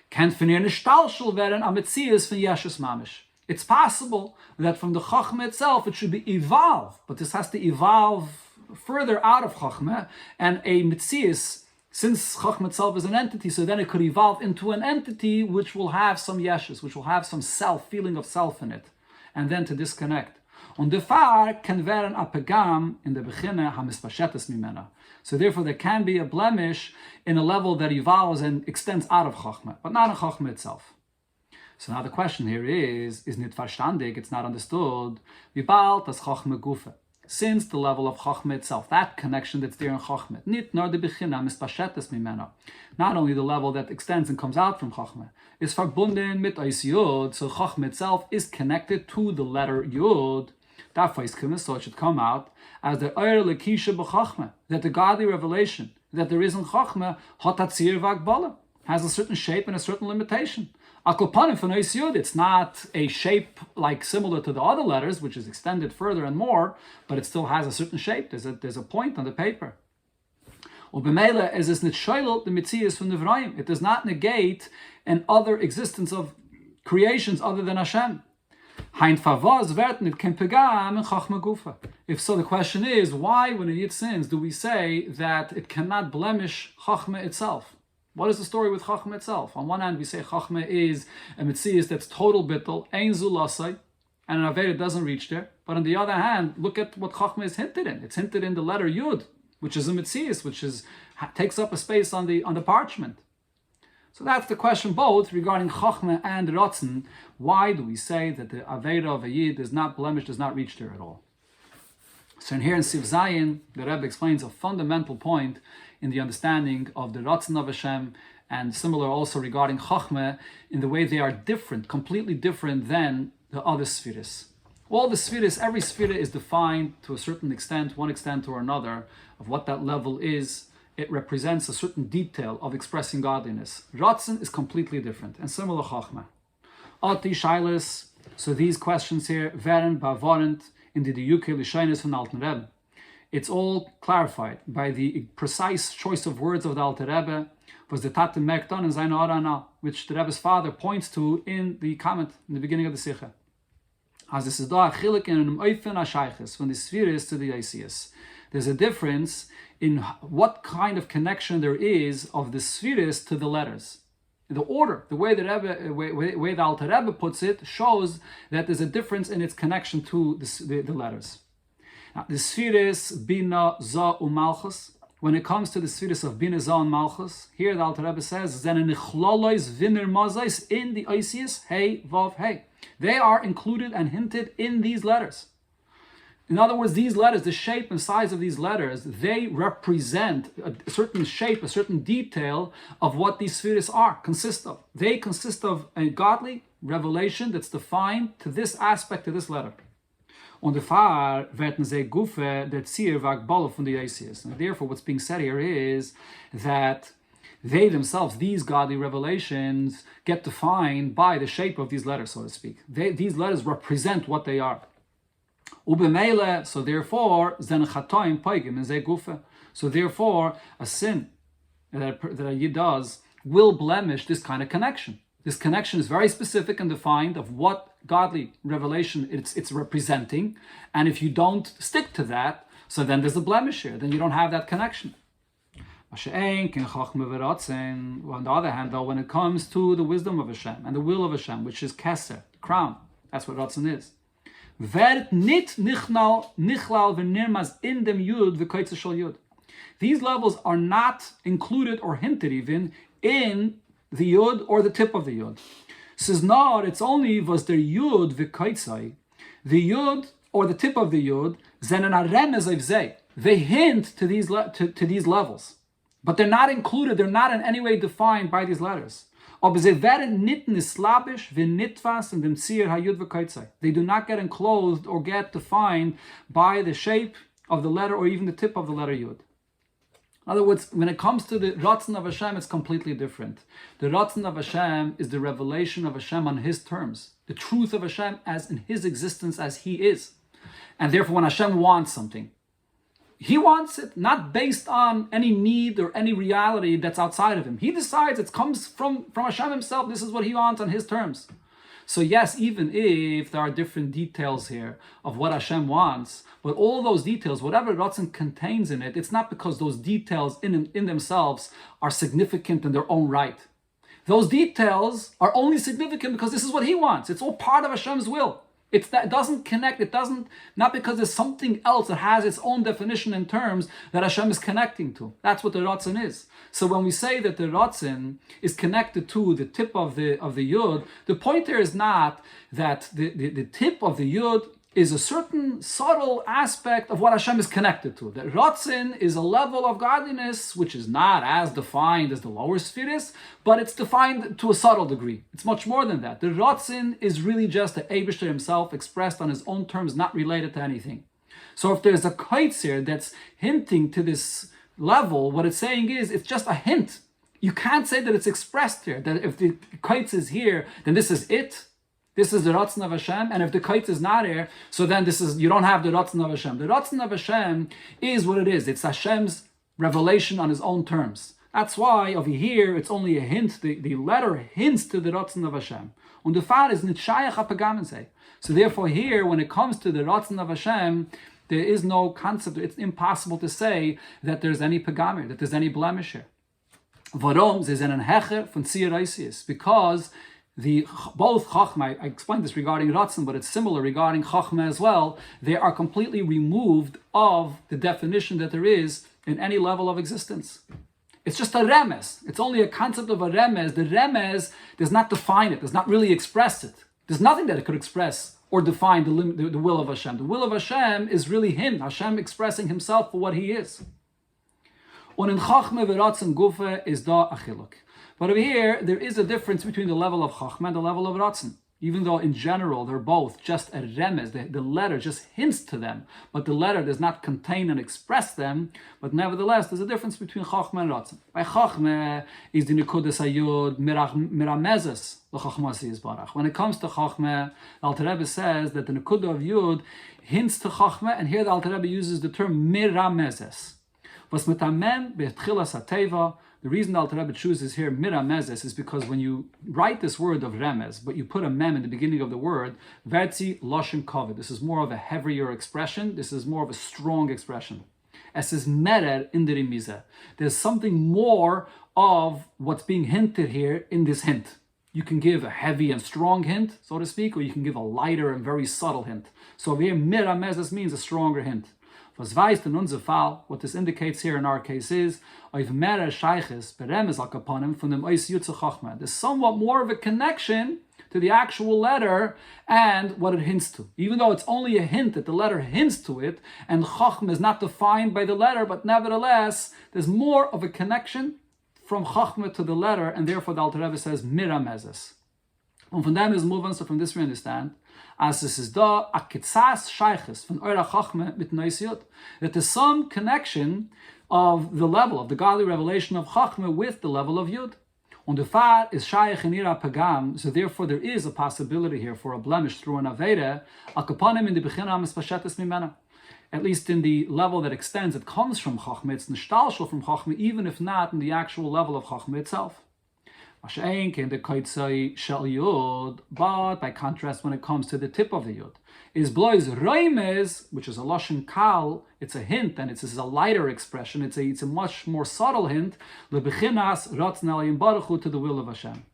Can finir nishtalshul werden a metzias von yeshus mamish. It's possible that from the Chachma itself it should be evolved, but this has to evolve further out of Chachma, and a Metzias, since Chachma itself is an entity, so then it could evolve into an entity which will have some yeshus, which will have some self, feeling of self in it, and then to disconnect. Und der Far kann werden a Pegam in der Bechina HaMispashetes Mimena. So therefore there can be a blemish in a level that evolves and extends out of Chachma, but not in Chachma itself. So now the question here is nit verstandig, it's not understood, wie bald das Chachma gufe. Since the level of Chachma itself, that connection that's there in Chachma, nit nor de Bechina Mispashetes Mimena, not only the level that extends and comes out from Chachma, is verbunden mit Eis Yod, so Chachma itself is connected to the letter Yod, So it should come out as the Eir Lekisha B'Chachma, that the godly revelation that there is in Chachma, Hotatzir V'Agbala, has a certain shape and a certain limitation. Akopanim for Nois Yud, it's not a shape like similar to the other letters, which is extended further and more, but it still has a certain shape. There's a point on the paper. Ubemela is this nitshoilel the mitzias from the Vrayim. It does not negate an other existence of creations other than Hashem. If so, the question is, why, when a Yid sins, do we say that it cannot blemish Chachma itself? What is the story with Chachma itself? On one hand, we say Chachma is a Metzias that's total bittul, ein zulasai, and an Aveda doesn't reach there. But on the other hand, look at what Chachma is hinted in. It's hinted in the letter Yud, which is a Metzias, which takes up a space on the parchment. So that's the question both regarding Chachma and Ratzon. Why do we say that the Aveda of a Yid is not blemished, does not reach there at all? So in here in Siv Zayin, the Rebbe explains a fundamental point in the understanding of the Ratzon of Hashem, and similar also regarding Chachma, in the way they are different, completely different than the other spheres. All the spheres, every sphere is defined to a certain extent, one extent or another, of what that level is. It represents a certain detail of expressing godliness. Ratzon is completely different, and similar Chachma. Ati Shailes, so these questions here, Veren Bavarent, in the Diyuke L'Shainis von Alten Rebbe. It's all clarified by the precise choice of words of the Alter Rebbe, was the Tate Mekton and Zayin Arana, which the Rebbe's father points to in the comment in the beginning of the Sikha. As this is da chilik in an oifen ashayches, from the spheres to the Isias. There's a difference in what kind of connection there is of the spheres to the letters. The order, the way the Alter Rebbe puts it, shows that there's a difference in its connection to the letters. Now, the spheres Bina, Za, Umalchus, when it comes to the spheres of Bina, Za, and Malchus, here the Alter Rebbe says, Zene Nichlolois, Viner, Mazais, in the Isias, Hey, Vav, Hey. They are included and hinted in these letters. In other words, these letters, the shape and size of these letters, they represent a certain shape, a certain detail of what these spheres consist of. They consist of a godly revelation that's defined to this aspect of this letter. Und therefore, werden sie Gufe der Zier Vagbala von the Isias. And therefore, what's being said here is that they themselves, these godly revelations, get defined by the shape of these letters, so to speak. These letters represent what they are. Ubemele, so therefore, so therefore, a sin that a Yid does will blemish this kind of connection. This connection is very specific and defined of what godly revelation it's representing, and if you don't stick to that, so then there's a blemish here. Then you don't have that connection. On the other hand, though, when it comes to the wisdom of Hashem and the will of Hashem, which is Keser, crown, that's what Ratzon is. These levels are not included or hinted even in the Yud or the tip of the Yud. Says not, it's only was der Yud v'kaitzai, the Yud or the tip of the Yud, they hint to these levels, but they're not included, they're not in any way defined by these letters. They do not get enclosed or get defined by the shape of the letter or even the tip of the letter Yud. In other words, when it comes to the Ratzon of Hashem, it's completely different. The Ratzon of Hashem is the revelation of Hashem on His terms, the truth of Hashem as in His existence as He is. And therefore, when Hashem wants something, He wants it not based on any need or any reality that's outside of Him. He decides it comes from Hashem Himself. This is what He wants on His terms. So yes, even if there are different details here of what Hashem wants, but all those details, whatever Ratzon contains in it, it's not because those details in themselves are significant in their own right. Those details are only significant because this is what He wants. It's all part of Hashem's will. It doesn't connect, not because there's something else that has its own definition in terms that Hashem is connecting to. That's what the Ratzon is. So when we say that the Ratzon is connected to the tip of the Yud, the point there is not that the tip of the Yud is a certain subtle aspect of what Hashem is connected to. That Ratzin is a level of godliness which is not as defined as the lower spheres, but it's defined to a subtle degree. It's much more than that. The Ratzin is really just the Eibishter himself expressed on his own terms, not related to anything. So if there's a kaitz here that's hinting to this level, what it's saying is it's just a hint. You can't say that it's expressed here, that if the kaitz is here, then this is it. This is the Ratzon of Hashem, and if the kaitz is not here, so then you don't have the Ratzon of Hashem. The Ratzon of Hashem is what it is. It's Hashem's revelation on his own terms. That's why over here it's only a hint. The letter hints to the Ratzon of Hashem. Und the fact is nitshayach hapagamen. So therefore here, when it comes to the Ratzon of Hashem, there is no concept. It's impossible to say that there's any pagamer, that there's any blemish here. Varom is an hecher von tziraisius, because both Chachma, I explained this regarding Ratzon, but it's similar regarding Chachma as well. They are completely removed of the definition that there is in any level of existence. It's just a remez. It's only a concept of a remez. The remez does not define it, does not really express it. There's nothing that it could express or define the will of Hashem. The will of Hashem is really Him, Hashem expressing Himself for what He is. Und in Chachma v'Ratzon gufe is da achiluk. But over here, there is a difference between the level of Chachma and the level of Ratzon. Even though in general they're both just a remez, the letter just hints to them, but the letter does not contain and express them. But nevertheless, there's a difference between Chachma and Ratzon. By Chachma is the Nekudas Hayud miramezes l'Chachmasi Yisbarach. When it comes to Chachma, the Alter Rebbe says that the Nekuda of Yud hints to Chachma, and here the Alter Rebbe uses the term miramezes. Was mitamen be'tchilas hateva. The reason the Alter Rebbe chooses here miramezes is because when you write this word of remez, but you put a mem in the beginning of the word, vertzi loshen kavod. This is more of a heavier expression. This is more of a strong expression. Es is merer in the remiza. There's something more of what's being hinted here in this hint. You can give a heavy and strong hint, so to speak, or you can give a lighter and very subtle hint. So over here, miramezes means a stronger hint. What this indicates here in our case is there's somewhat more of a connection to the actual letter and what it hints to. Even though it's only a hint that the letter hints to it, and Chachma is not defined by the letter, but nevertheless, there's more of a connection from Chachma to the letter, and therefore the Alter Rebbe says miramezes. And from them is moving, so from this we understand as es is da a kitzas shayches von eura Chachma mit neisiot, that there's some connection of the level of the godly revelation of Chachma with the level of Yud. Und the far is shayach in ira pagam, so therefore there is a possibility here for a blemish through an aveda akapanim in the bechinam espashetes mimena. At least in the level that extends, it comes from Chachma, it's nishtalshel from Chachma, even if not in the actual level of Chachma itself. But by contrast, when it comes to the tip of the Yud, is blois roimez, which is a lashon kal, it's a hint, and it's a lighter expression, it's a much more subtle hint, lebechinas ratzon alayim baruchu, to the will of Hashem.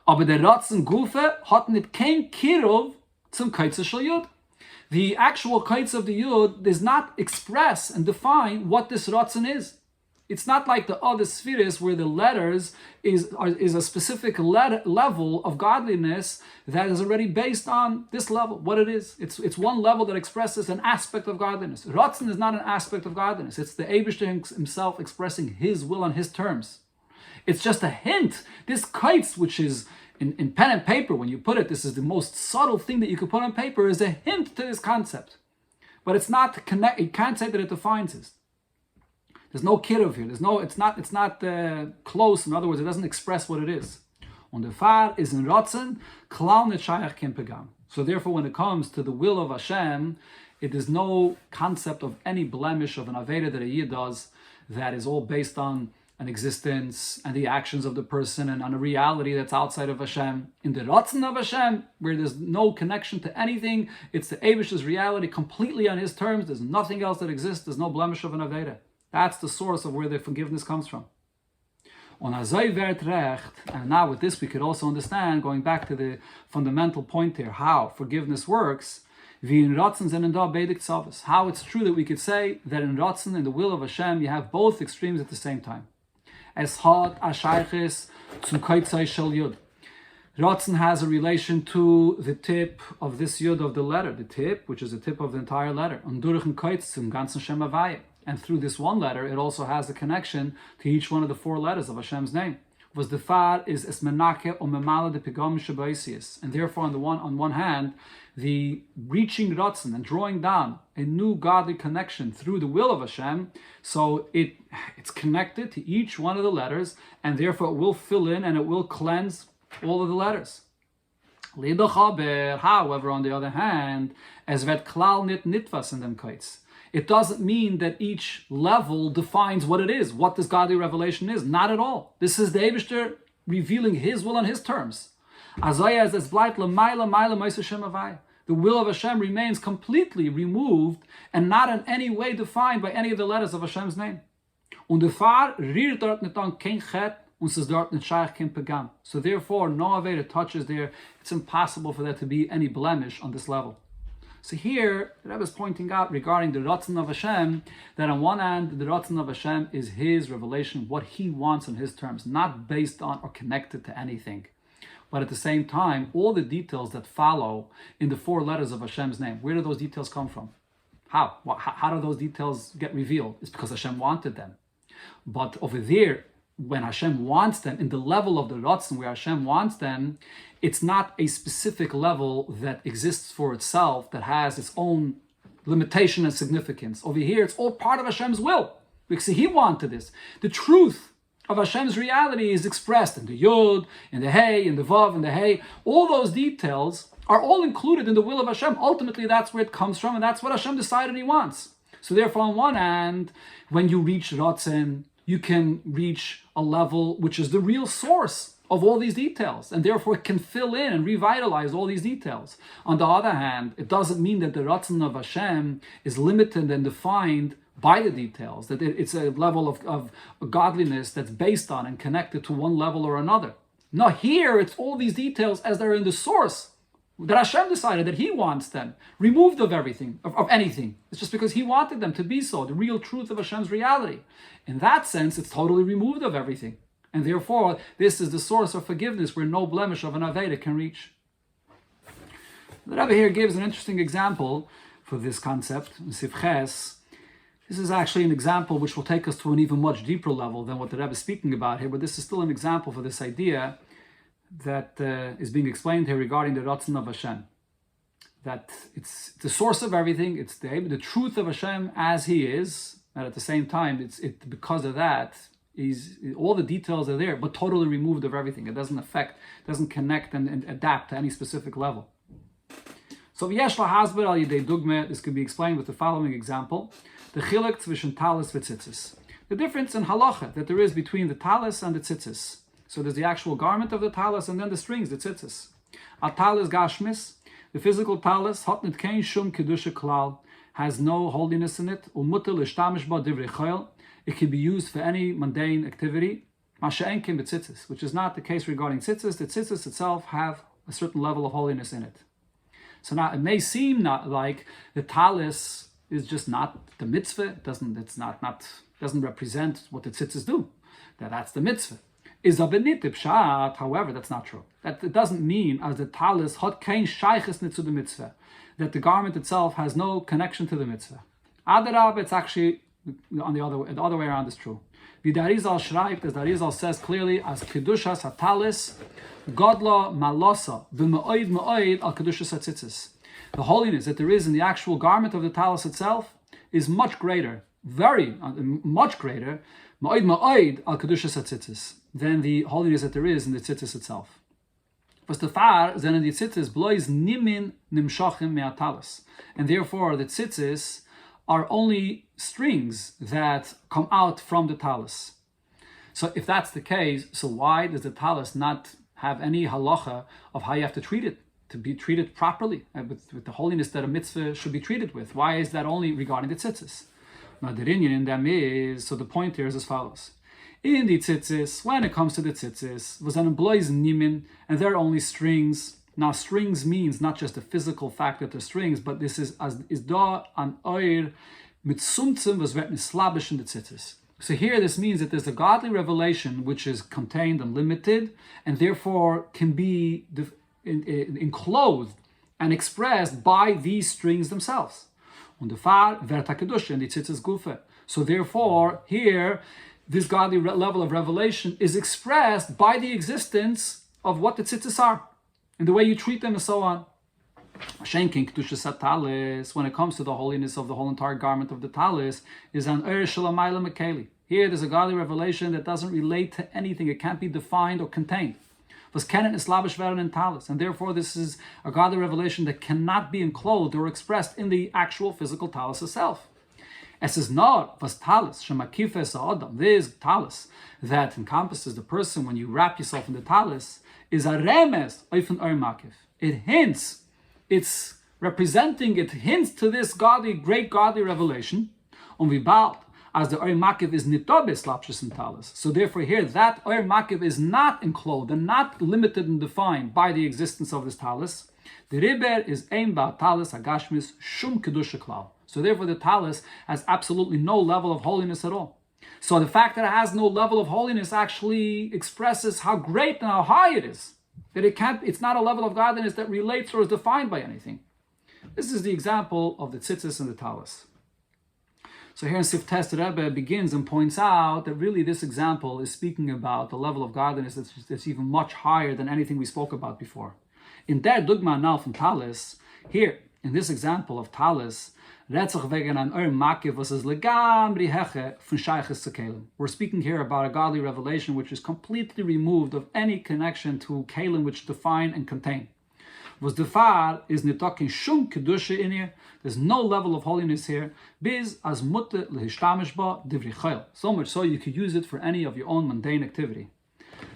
Aber der Ratzon gufe hat nit kein kirov zum kaitze shel Yud. The actual kaitze of the Yud does not express and define what this Ratzon is. It's not like the other spheres where the letters is a specific level of godliness that is already based on this level, what it is. It's one level that expresses an aspect of godliness. Ratzon is not an aspect of godliness. It's the Eibishter himself expressing his will on his terms. It's just a hint. This kites, which is in pen and paper, when you put it, this is the most subtle thing that you could put on paper, is a hint to this concept. But it's not connect. You can't say that it defines it. There's no kidduv here. It's not close. In other words, it doesn't express what it is. Und the far is in Ratzon, klal net shayach kem pagam. So therefore, when it comes to the will of Hashem, it is no concept of any blemish of an aveda that a yid does that is all based on an existence and the actions of the person and on a reality that's outside of Hashem. In the Ratzon of Hashem, where there's no connection to anything, it's the Eibishter's reality completely on his terms. There's nothing else that exists. There's no blemish of an aveda. That's the source of where the forgiveness comes from. And now with this we could also understand, going back to the fundamental point here, how forgiveness works, how it's true that we could say that in Ratzon, in the will of Hashem, you have both extremes at the same time. Es hat a shayches zum kaitzai shel Yud. Ratzon has a relation to the tip of this yud of the letter, the tip, which is the tip of the entire letter. Und durch ein Kreuz zum ganzen Shem Havaya. And through this one letter, it also has a connection to each one of the four letters of Hashem's name. Was the far is es menake o memala de pigam shabaisius. And therefore, on one hand, the reaching Ratzon and drawing down a new godly connection through the will of Hashem, so it's connected to each one of the letters, and therefore it will fill in and it will cleanse all of the letters. However, on the other hand, as vet klal nit nitvas in them kites, it doesn't mean that each level defines what it is, what this godly revelation is. Not at all. This is the Eibishter revealing His will on His terms. The will of Hashem remains completely removed and not in any way defined by any of the letters of Hashem's name. Und der Far riert dort nicht an kein Chet und es ist dort nicht shaykh kein Pagam. So therefore, no Aveda touches there. It's impossible for there to be any blemish on this level. So here, the Rebbe is pointing out regarding the Ratzon of Hashem, that on one hand, the Ratzon of Hashem is His revelation, what He wants on His terms, not based on or connected to anything. But at the same time, all the details that follow in the four letters of Hashem's name, where do those details come from? How? How do those details get revealed? It's because Hashem wanted them. But over there, when Hashem wants them, in the level of the Ratzon where Hashem wants them, it's not a specific level that exists for itself, that has its own limitation and significance. Over here, it's all part of Hashem's will, because He wanted this. The truth of Hashem's reality is expressed in the Yud, in the Hey, in the Vav, in the Hey. All those details are all included in the will of Hashem. Ultimately, that's where it comes from, and that's what Hashem decided He wants. So therefore, on one hand, when you reach Ratzon, you can reach a level which is the real source of all these details, and therefore it can fill in and revitalize all these details. On the other hand, it doesn't mean that the Ratzon of Hashem is limited and defined by the details, that it's a level of godliness that's based on and connected to one level or another. No, here it's all these details as they're in the source that Hashem decided that He wants them removed of everything, of anything. It's just because He wanted them to be so, the real truth of Hashem's reality. In that sense, it's totally removed of everything. And therefore, this is the source of forgiveness where no blemish of an Aveda can reach. The Rabbi here gives an interesting example for this concept, Sivches. This is actually an example which will take us to an even much deeper level than what the Rebbe is speaking about here, but this is still an example for this idea that is being explained here regarding the Ratzon of Hashem. That it's the source of everything, it's the truth of Hashem as He is, and at the same time, because of that, all the details are there, but totally removed of everything. It doesn't affect, doesn't connect and adapt to any specific level. So this could be explained with the following example. The chilek zwischen talis v'tzitzis. The difference in halacha that there is between the talis and the tzitzis. So there's the actual garment of the talis and then the strings, the tzitzis. A talis gashmis, the physical talis, hot nit kein shum kedusha klal, has no holiness in it. Umuter l'shtamish ba divrei chayil. It can be used for any mundane activity. Masha'enkim b'tzitzis, which is not the case regarding tzitzis. The tzitzis itself have a certain level of holiness in it. So now it may seem not like the talis is just not the mitzvah. It doesn't represent what the tzitzis do. That's the mitzvah. Is a benitib pshat. However, that's not true. That it doesn't mean as the talis hot kein shayches nit zu the mitzvah, that the garment itself has no connection to the mitzvah. Adarab, it's actually on the other way around is true. Wie der Arizal schreibt, as the Arizal says clearly, as kedushas hatalis godla malosa v'me'oid me'oid al kedushas hatzitzis. The holiness that there is in the actual garment of the talis itself is much greater, much greater, ma'oid ma'oid al kedushas hatzitzis, than the holiness that there is in the tzitzis itself. Was the far then in the tzitzis blois nimin nimshachim me'atalis, and therefore the tzitzis are only strings that come out from the talis. So if that's the case, so why does the talis not have any halacha of how you have to treat it, to be treated properly, with the holiness that a mitzvah should be treated with? Why is that only regarding the tzitzis? Now the inyan in them is, so the point here is as follows. In the tzitzis, when it comes to the tzitzis, was an employees nimin, and they're only strings. Now strings means not just the physical fact that they're strings, but this is da an oir mit sumtzim was wird mislabish in the tzitzis. So here this means that there's a godly revelation which is contained and limited, and therefore can be enclosed and expressed by these strings themselves. Und der Fall wird HaKadosh in die Tzitzis Gufe. So therefore, here, this godly level of revelation is expressed by the existence of what the tzitzis are, and the way you treat them and so on. When it comes to the holiness of the whole entire garment of the talis, is an shalamayla mekeli. Here there's a godly revelation that doesn't relate to anything. It can't be defined or contained. And therefore this is a godly revelation that cannot be enclosed or expressed in the actual physical talis itself. Es is not was talis shemakifes adam. This talis that encompasses the person when you wrap yourself in the talis is a remes oifen makif. It hints. It's representing, it hints to this godly, great godly revelation. Und wie bald, as the Oir Makiv is nitobes lapshus and talis. So therefore here, that Oir Makiv is not enclosed and not limited and defined by the existence of this talis. The riber is ein ba talis agashmis shum kedusha klal. So therefore the talis has absolutely no level of holiness at all. So the fact that it has no level of holiness actually expresses how great and how high it is. That it's not a level of godliness that relates or is defined by anything. This is the example of the tzitzis and the talis. So here in Siftes, the Rebbe begins and points out that really this example is speaking about the level of godliness that's even much higher than anything we spoke about before. In der Dugma now from talis, here in this example of talis, we're speaking here about a godly revelation which is completely removed of any connection to kelim which define and contain. Was the far is nitokin shum kedusha in here. There's no level of holiness here. Biz as mutte lehistamish ba divri chayil. So much so you could use it for any of your own mundane activity.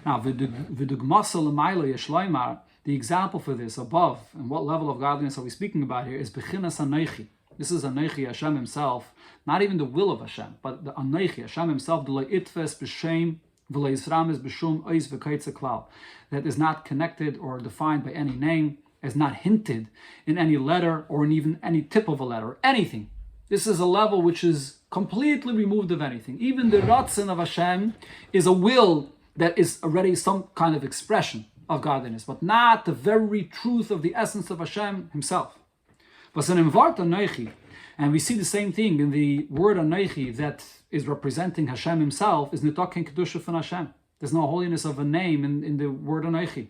Now, v'dugmasa l'mayla yeshloimar. The example for this above and what level of godliness are we speaking about here is bechinas anochi. This is Anochi Hashem himself, not even the will of Hashem, but the Anochi Hashem himself, the itves b'shem v'lo yisrames b'shum ois v'kaitze klal, that is not connected or defined by any name, is not hinted in any letter or in even any tip of a letter, or anything. This is a level which is completely removed of anything. Even the Ratzon of Hashem is a will that is already some kind of expression of godliness, but not the very truth of the essence of Hashem himself. But in Vart Anochi, and we see the same thing in the word Anochi that is representing Hashem himself, is Nitokin Kedusha from Hashem. There's no holiness of a name in the word Anochi.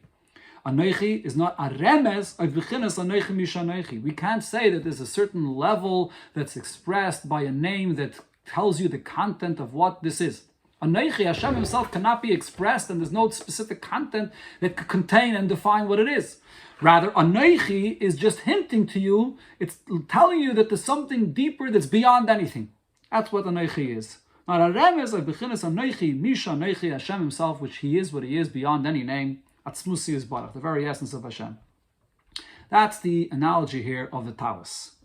Anochi is not a remes of Bechinas Anochi Mishanochi. We can't say that there's a certain level that's expressed by a name that tells you the content of what this is. Anochi, Hashem himself cannot be expressed, and there's no specific content that could contain and define what it is. Rather, Anochi is just hinting to you, it's telling you that there's something deeper that's beyond anything. That's what Anochi is. Not a remes of Bechinas Anochi, Misha Anochi, Hashem himself, which he is what he is beyond any name. Atzmusi is Barach, the very essence of Hashem. That's the analogy here of the talis.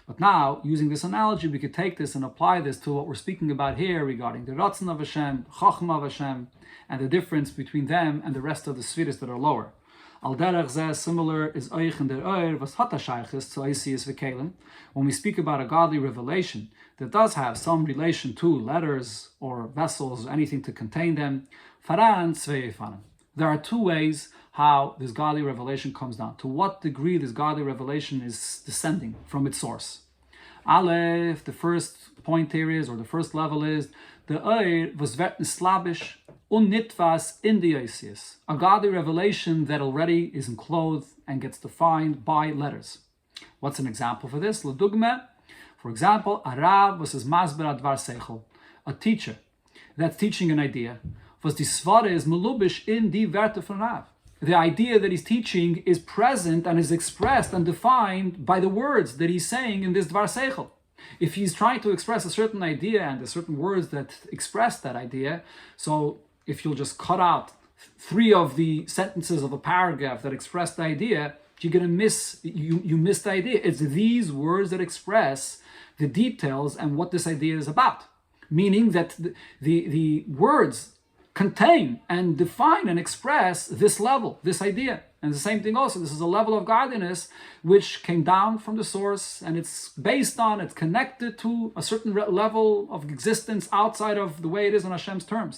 But now, using this analogy, we could take this and apply this to what we're speaking about here regarding the Ratzon of Hashem, Chachma of Hashem, and the difference between them and the rest of the spheres that are lower. Al derech zeh, similar is oich and der oir, was hat hashayches to oisius v'kelim. When we speak about a godly revelation that does have some relation to letters or vessels or anything to contain them, faran tzveifanim. There are two ways how this godly revelation comes down. To what degree this godly revelation is descending from its source. Aleph, the first point here is, or the first level is, the oir was vert slabish unnitvas in the oisius, a godly revelation that already is enclosed and gets defined by letters. What's an example for this? L'dugme, for example, a rab was his masber advar seichel, a teacher that's teaching an idea, was the svara is melubish in the verte von Rav. The idea that he's teaching is present and is expressed and defined by the words that he's saying in this dvar seichel. If he's trying to express a certain idea and there's certain words that express that idea, so if you'll just cut out 3 of the sentences of a paragraph that express the idea, you're going to miss the idea. It's these words that express the details and what this idea is about. Meaning that the words contain and define and express this level, this idea. And the same thing also, this is a level of godliness which came down from the source, and it's based on, it's connected to a certain level of existence outside of the way it is on Hashem's terms.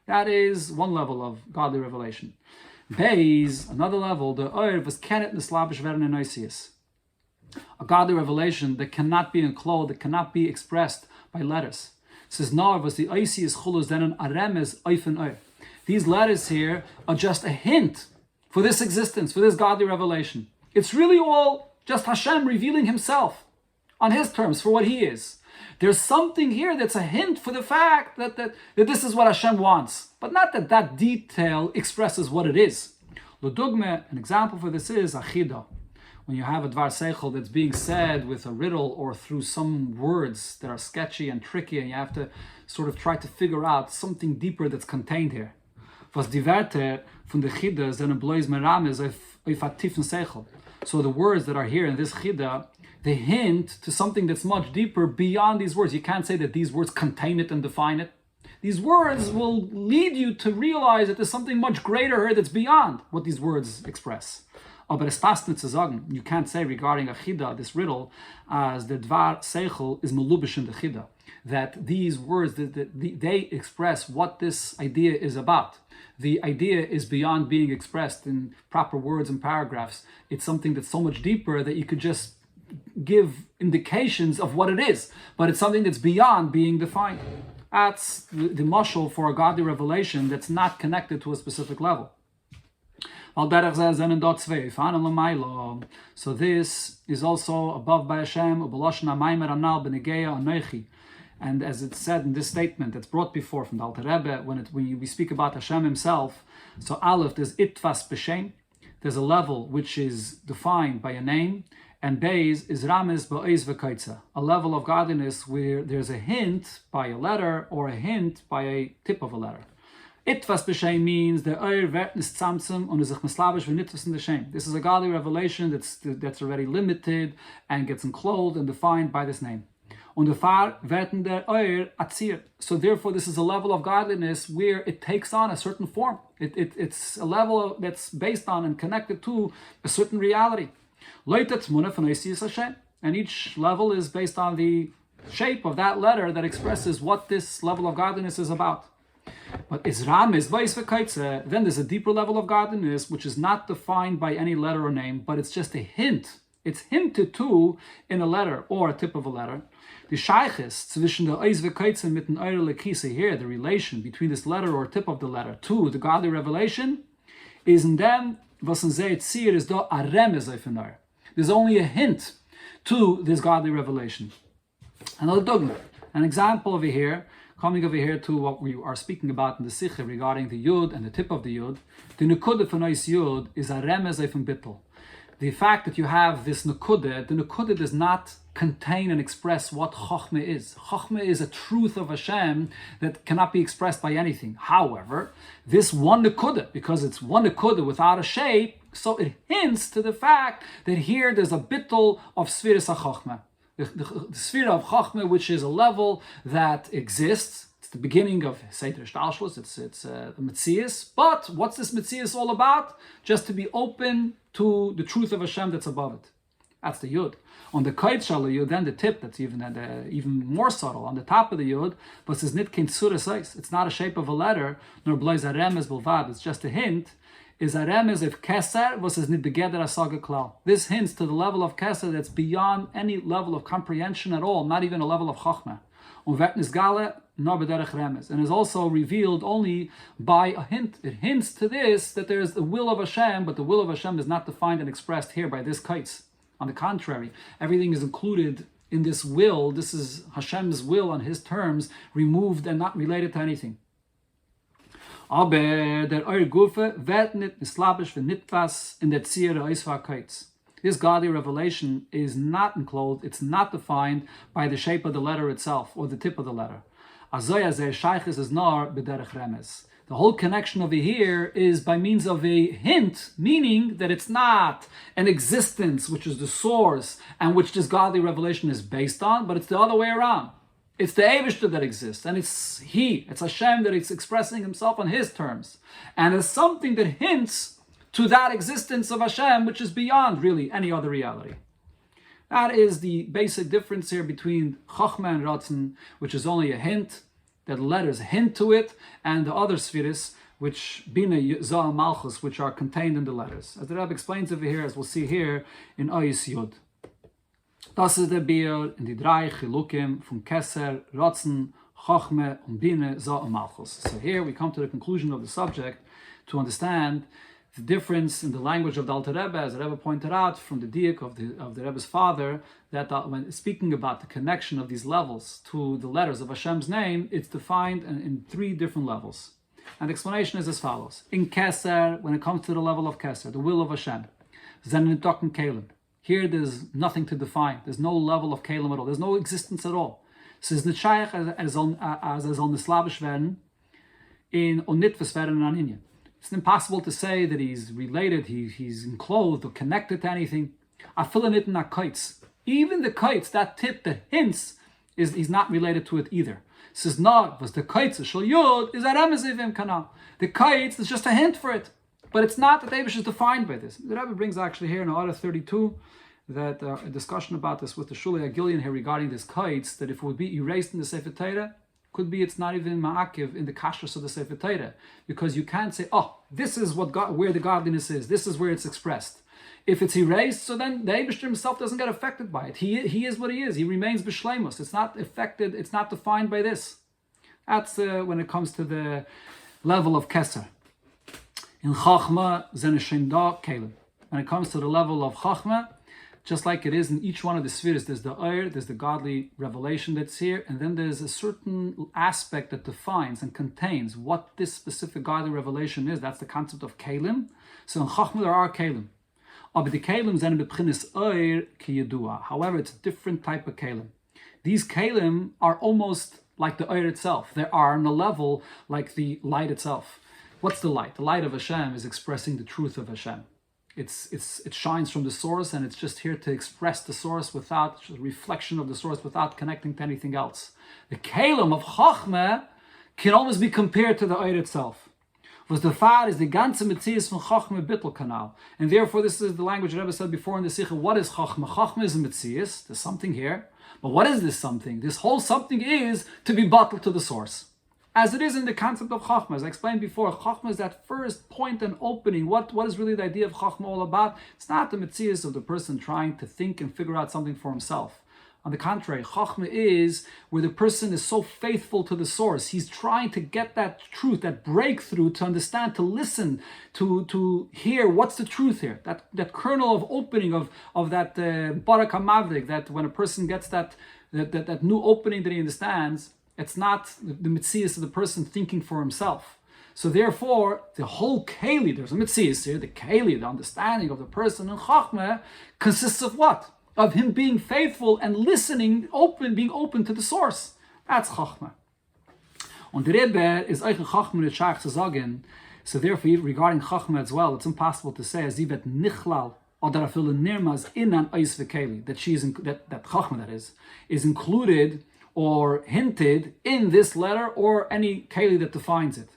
That is one level of godly revelation. Beis, another level, the Oyer was kenet neslabish werden enoisius. A godly revelation that cannot be enclosed, that cannot be expressed by letters. It says, no, was the oisius chulus then aremes oifen oyer. These letters here are just a hint for this existence, for this godly revelation. It's really all just Hashem revealing himself on his terms for what he is. There's something here that's a hint for the fact that this is what Hashem wants, but not that detail expresses what it is. L'dugma, an example for this is achida. When you have a dvar seichel that's being said with a riddle or through some words that are sketchy and tricky, and you have to sort of try to figure out something deeper that's contained here. Was die Werte von der Chida sind bloß merames auf a tiefen seichel. So the words that are here in this Chida, they hint to something that's much deeper beyond these words. You can't say that these words contain it and define it. These words will lead you to realize that there's something much greater here that's beyond what these words express. Aber es passt nicht zu sagen. You can't say regarding a Chida, this riddle, as the Dvar Seichel is melubish in the Chida. That these words, they express what this idea is about. The idea is beyond being expressed in proper words and paragraphs. It's something that's so much deeper that you could just give indications of what it is, but it's something that's beyond being defined. That's the mashal for a godly revelation that's not connected to a specific level. So this is also above by Hashem, and as it's said in this statement that's brought before from the Alter Rebbe, when we speak about Hashem himself, so Aleph, there's itvas b'shem, there's a level which is defined by a name, and Beis is rames ba'oiz v'kaitza, a level of godliness where there's a hint by a letter or a hint by a tip of a letter. Itvas b'shem means the oir vert nis tzamtzum und sich mislabish v'nitvas in the shem. This is a godly revelation that's already limited and gets enclosed and defined by this name. Und der Fahr werden der Oir atzir. So therefore, this is a level of godliness where it takes on a certain form. It's a level that's based on and connected to a certain reality. And each level is based on the shape of that letter that expresses what this level of godliness is about. But then there's a deeper level of godliness which is not defined by any letter or name, but it's just a hint. It's hinted to in a letter or a tip of a letter. The shayches zwischen der Ois v'kaitze mit den Eure lekise here, the relation between this letter or tip of the letter to the godly revelation, is in them, was in zeh tzir is do a remez auf an Eure. There's only a hint to this godly revelation. Another dogma, an example over here, coming over here to what we are speaking about in the Sikha regarding the Yud and the tip of the Yud. The Nekudah von Ois Yud is a remez auf an Bittel. The fact that you have this Nekudah, the Nekudah does not contain and express what Chochmah is. Chochmah is a truth of Hashem that cannot be expressed by anything. However, this one Nekudah, because it's one Nekudah without a shape, so it hints to the fact that here there's a bittul of Sfiras HaChochmah. The Sfira of Chochmah, which is a level that exists. It's the beginning of Seder Shtalshus, it's the Metzias. But what's this Metzias all about? Just to be open to the truth of Hashem that's above it. That's the Yud. On the Kait Shal Yud, then the tip that's even more subtle, on the top of the Yud, but says Nit Kein Tzuras. It's not a shape of a letter, nor Blois Aremes Bilvad, it's just a hint. Is Aremes if Keser versus Nit Begeder Asaga Klal. This hints to the level of Keser that's beyond any level of comprehension at all, not even a level of Chochmah. And is also revealed only by a hint. It hints to this that there is the will of Hashem, but the will of Hashem is not defined and expressed here by this kites. On the contrary, everything is included in this will. This is Hashem's will on His terms, removed and not related to anything. Aber der eure Gufe wird nicht mislabisch für nitwas in der Ziere Eisfarkeits. This godly revelation is not enclosed, it's not defined by the shape of the letter itself or the tip of the letter. The whole connection over here is by means of a hint, meaning that it's not an existence which is the source and which this godly revelation is based on, but it's the other way around. It's the Eibishter that exists, and it's Hashem that is expressing himself on his terms. And it's something that hints to that existence of Hashem, which is beyond really any other reality. That is the basic difference here between Chachma and Ratzon, which is only a hint, that the letters hint to it, and the other Spheres, which Bina, Zohar, Malchus, which are contained in the letters. As the Rabbi explains over here, as we'll see here in Oyis Yud. Das ist der Bier in die drei Chilukim von Keser, Ratzon, Chachme, und Bina, Zohar, Malchus. So here we come to the conclusion of the subject to understand the difference in the language of the Alter Rebbe, as the Rebbe pointed out from the diak of the Rebbe's father, that when speaking about the connection of these levels to the letters of Hashem's name, it's defined in three different levels. And the explanation is as follows. In Keser, when it comes to the level of Keser, the will of Hashem, Zenitokken Kalim. Here there's nothing to define. There's no level of Kalim at all. There's no existence at all. So it's Nitshayach as on Nislabish werden in Onitvis werden in Aninyan. It's impossible to say that he's related, he's enclosed or connected to anything. Even the kites, that tip that hints, he's not related to it either. Says no, was the kites shall yud is a remezivim kana. The kites is just a hint for it, but it's not that Eibush is defined by this. The Rabbi brings actually here in Order 32 that a discussion about this with the Shulei Agilian here regarding this kites, that if it would be erased in the Sefer Torah, could be it's not even ma'akiv in the kashrus of the Sefer Torah, because you can't say, oh, this is where the godliness is, this is where it's expressed. If it's erased, so then the Eibishter himself doesn't get affected by it. He is what he is. He remains b'shleimus. It's not affected. It's not defined by this. That's when it comes to the level of Keser. In Chachma, Zeneshinda Kalim. When it comes to the level of Chachma, just like it is in each one of the spheres, there's the Eir, there's the godly revelation that's here, and then there's a certain aspect that defines and contains what this specific godly revelation is. That's the concept of Kalim. So in Chachma there are Kalim. However, it's a different type of Kalim. These Kalim are almost like the Eir itself. They are on a level like the light itself. What's the light? The light of Hashem is expressing the truth of Hashem. It shines from the source, and it's just here to express the source without reflection of the source, without connecting to anything else. The Kalim of Chachma can almost be compared to the Eir itself. Was the far is the ganze Metzias von Chachma Bittel Kanal. And therefore this is the language Rebbe said before in the Sikha. What is Chachma? Chachma is a Metzias. There's something here. But what is this something? This whole something is to be bottled to the source. As it is in the concept of Chachma. As I explained before, Chachma is that first point and opening. What is really the idea of Chachma all about? It's not the Metzias of the person trying to think and figure out something for himself. On the contrary, Chachma is where the person is so faithful to the source. He's trying to get that truth, that breakthrough, to understand, to listen, to hear what's the truth here. That kernel of opening of that Barak HaMavrik, that when a person gets that new opening that he understands, it's not the Metzias of the person thinking for himself. So therefore, the whole Keli, there's a Metzias here, the Keli, the understanding of the person in Chachma, consists of what? Of him being faithful and listening, being open to the source. That's Chachma. Und der Rebbe is euch Chachma nicht scheich zu sagen. So therefore, regarding Chachma as well, it's impossible to say as sie wird nichlal oder afil nirmaz in an eis v'keli, that Chachma that is included or hinted in this letter or any keli that defines it.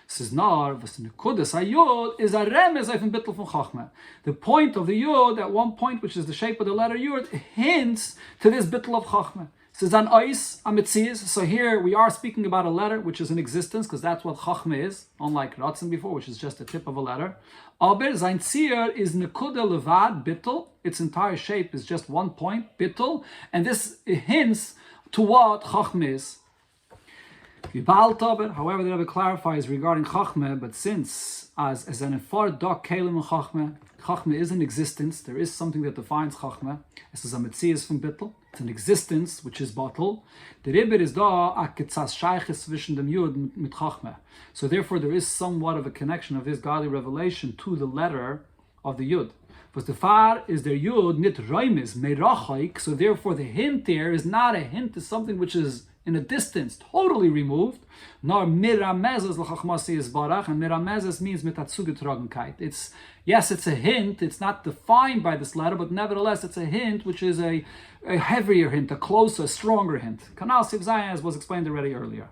Says nar was the nekudas ayod is a remez from bittul from Chachma. The point of the yod, at one point, which is the shape of the letter yod, hints to this bittul of Chachma. Says an ois a mitzias. So here we are speaking about a letter which is in existence, because that's what Chachma is, unlike Ratzon before, which is just the tip of a letter. Aber sein Zier is nekuda levad bittul. Its entire shape is just one point bittul, and this hints to what Chachma is. However, the Rebbe clarifies regarding Chachma, but since as an far dark Kalim Chachma is in existence, there is something that defines Chachma. This is a Metzias from Bittel. It's an existence which is bottle. The Rebbe is da a ketzas shayches zwischen dem Yud mit Chachma. So therefore, there is somewhat of a connection of this godly revelation to the letter of the Yud. Because the far is their Yud nit roimis meirachaik. So therefore, the hint there is not a hint to something which is in a distance, totally removed. Nor miramezes l'chachmasi yisbarach, and miramezes means mitatzugetrogenkeit. It's a hint. It's not defined by this letter, but nevertheless, it's a hint, which is a heavier hint, a closer, stronger hint. Kanal Siv Zayin, as was explained already earlier.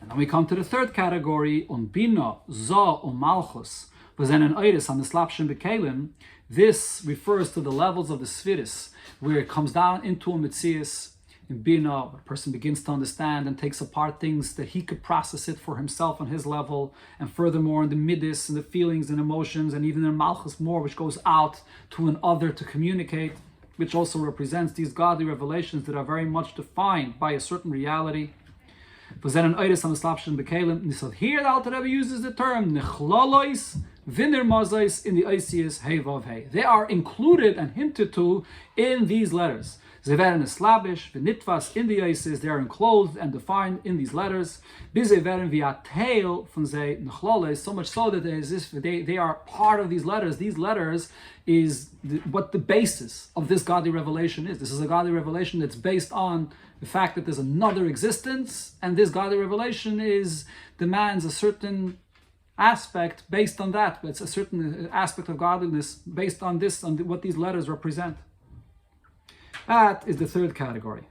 And then we come to the third category, Bina, Zo, Malchus. But then in Igeres on the Slapshin Bekalim, this refers to the levels of the Sfiris, where it comes down into a Metzias. In Bina, a person begins to understand and takes apart things that he could process it for himself on his level, and furthermore in the Midas and the feelings and emotions, and even in Malchus more, which goes out to an other to communicate, which also represents these godly revelations that are very much defined by a certain reality. But then in Igeres on the Slapshin Bekalim, so here the Alter Rebbe uses the term Nechlolois Viner Mazais in the Isias Hey Vav Hey. They are included and hinted to in these letters. Zeveren Slabish, V'nitvas in the Isis, they are enclosed and defined in these letters. Bizeveren via tail from Ze Nechlolois, so much so that they are part of these letters. These letters is what the basis of this godly revelation is. This is a godly revelation that's based on the fact that there's another existence, and this godly revelation demands a certain aspect based on that. It's a certain aspect of godliness based on this, on what these letters represent. That is the third category.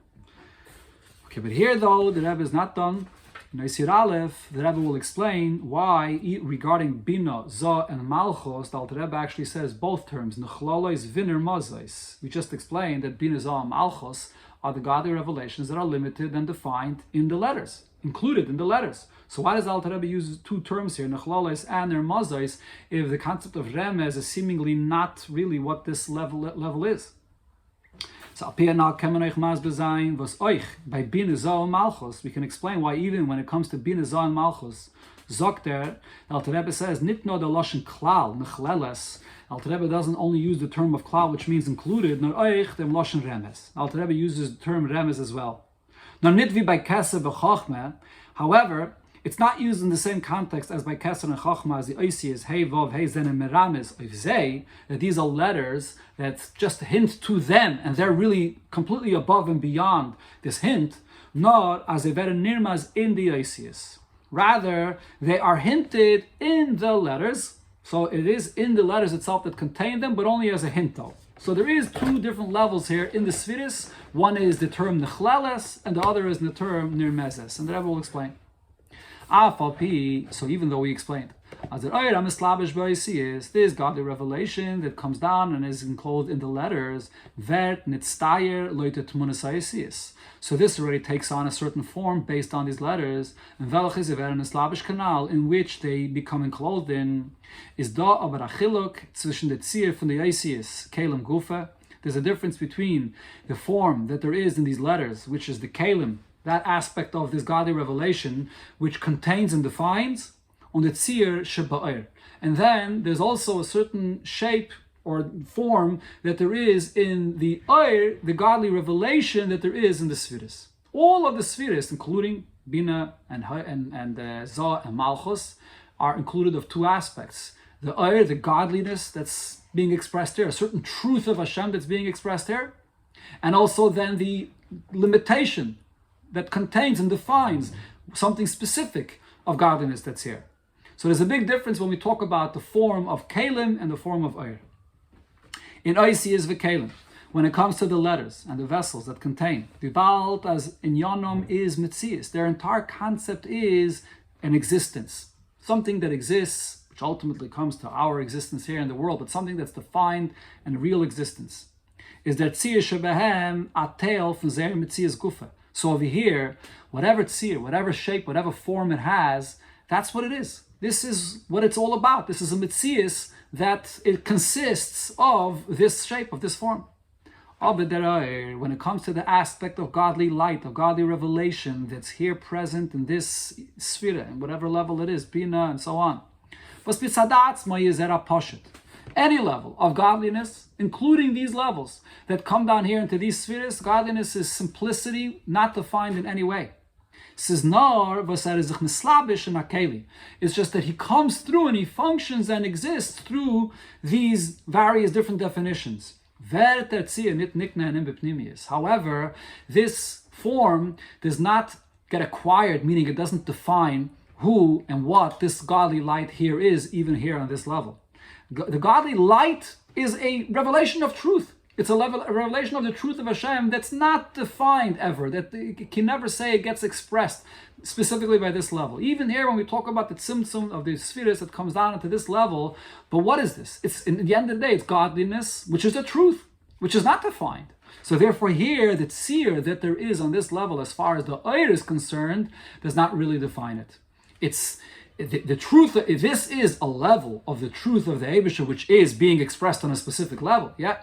Okay, but here though, the Rebbe is not done. In Isir Aleph, the Rebbe will explain why, regarding Bina, Za, and Malchus, the Alter Rebbe actually says both terms, Nechlolois, Viner, Mazais. We just explained that Bina, Za, and Malchus are the godly revelations that are limited and defined in the letters, included in the letters. So why does Alter Rebbe use two terms here, Nechlolois and Mazais, if the concept of Remez is seemingly not really what this level is? So by Bina, Za, and Malchus, we can explain why even when it comes to Bina, Za, and Malchus, Zokter, Alter Rebbe says, Nitno de Loshen Klal, Nechleles. Alter Rebbe doesn't only use the term of Klal, which means included, nor Oich, dem Loshen Remez. Alter Rebbe uses the term Remez as well. Nor Nitvi by Kesef v'Chochmeh. However, it's not used in the same context as by Kesef and Chochmah, as the Oisias, Hey, Vov, Hey, Zen, and Merames, of Zeh, that these are letters that just hint to them, and they're really completely above and beyond this hint, nor as a very nirmaz in the Oisias. Rather, they are hinted in the letters, so it is in the letters itself that contain them, but only as a hint though. So there is two different levels here in the Sfiris. One is the term Nechleles, and the other is the term Nirmezes, and the Rebbe will explain. So even though we explained, this godly revelation that comes down and is enclosed in the letters, so this already takes on a certain form based on these letters, in which they become enclosed in, is da aber a chiluk zwischen the tzir from the Isias, Kalim Gufa. There's a difference between the form that there is in these letters, which is the Kalim, that aspect of this godly revelation which contains and defines, on the tzir sheba'ir. And then there's also a certain shape or form that there is in the oir, the godly revelation that there is in the Sfiris. All of the Sfiris, including Bina and Za and Malchus, are included of two aspects. The oir, the godliness that's being expressed here, a certain truth of Hashem that's being expressed here, and also then the limitation that contains and defines something specific of godliness that's here. So there's a big difference when we talk about the form of Kalim and the form of Oir. In Oisi is V'Kalim, when it comes to the letters and the vessels that contain, Vibalt as in Yonom is Metzias. Their entire concept is an existence, something that exists, which ultimately comes to our existence here in the world, but something that's defined and real existence. Is that Tzir Shebehem Atel from Zer Metzias Gufa. So over here, whatever tzir, whatever shape, whatever form it has, that's what it is. This is what it's all about. This is a mitzias that it consists of this shape, of this form. When it comes to the aspect of godly light, of godly revelation that's here present in this sphere, and whatever level it is, Bina and so on. Any level of godliness, including these levels that come down here into these spheres, godliness is simplicity, not defined in any way. It's just that he comes through and he functions and exists through these various different definitions. However, this form does not get acquired, meaning it doesn't define who and what this godly light here is, even here on this level. The godly light is a revelation of truth. It's a revelation of the truth of Hashem that's not defined ever, that it can never say it gets expressed specifically by this level. Even here, when we talk about the tzimtzum of the spheres that comes down into this level, but what is this? It's, in the end of the day, it's godliness, which is the truth, which is not defined. So therefore here, the tzir that there is on this level, as far as the oyer is concerned, does not really define it. It's the truth. This is a level of the truth of the Eibusher, which is being expressed on a specific level. Yeah.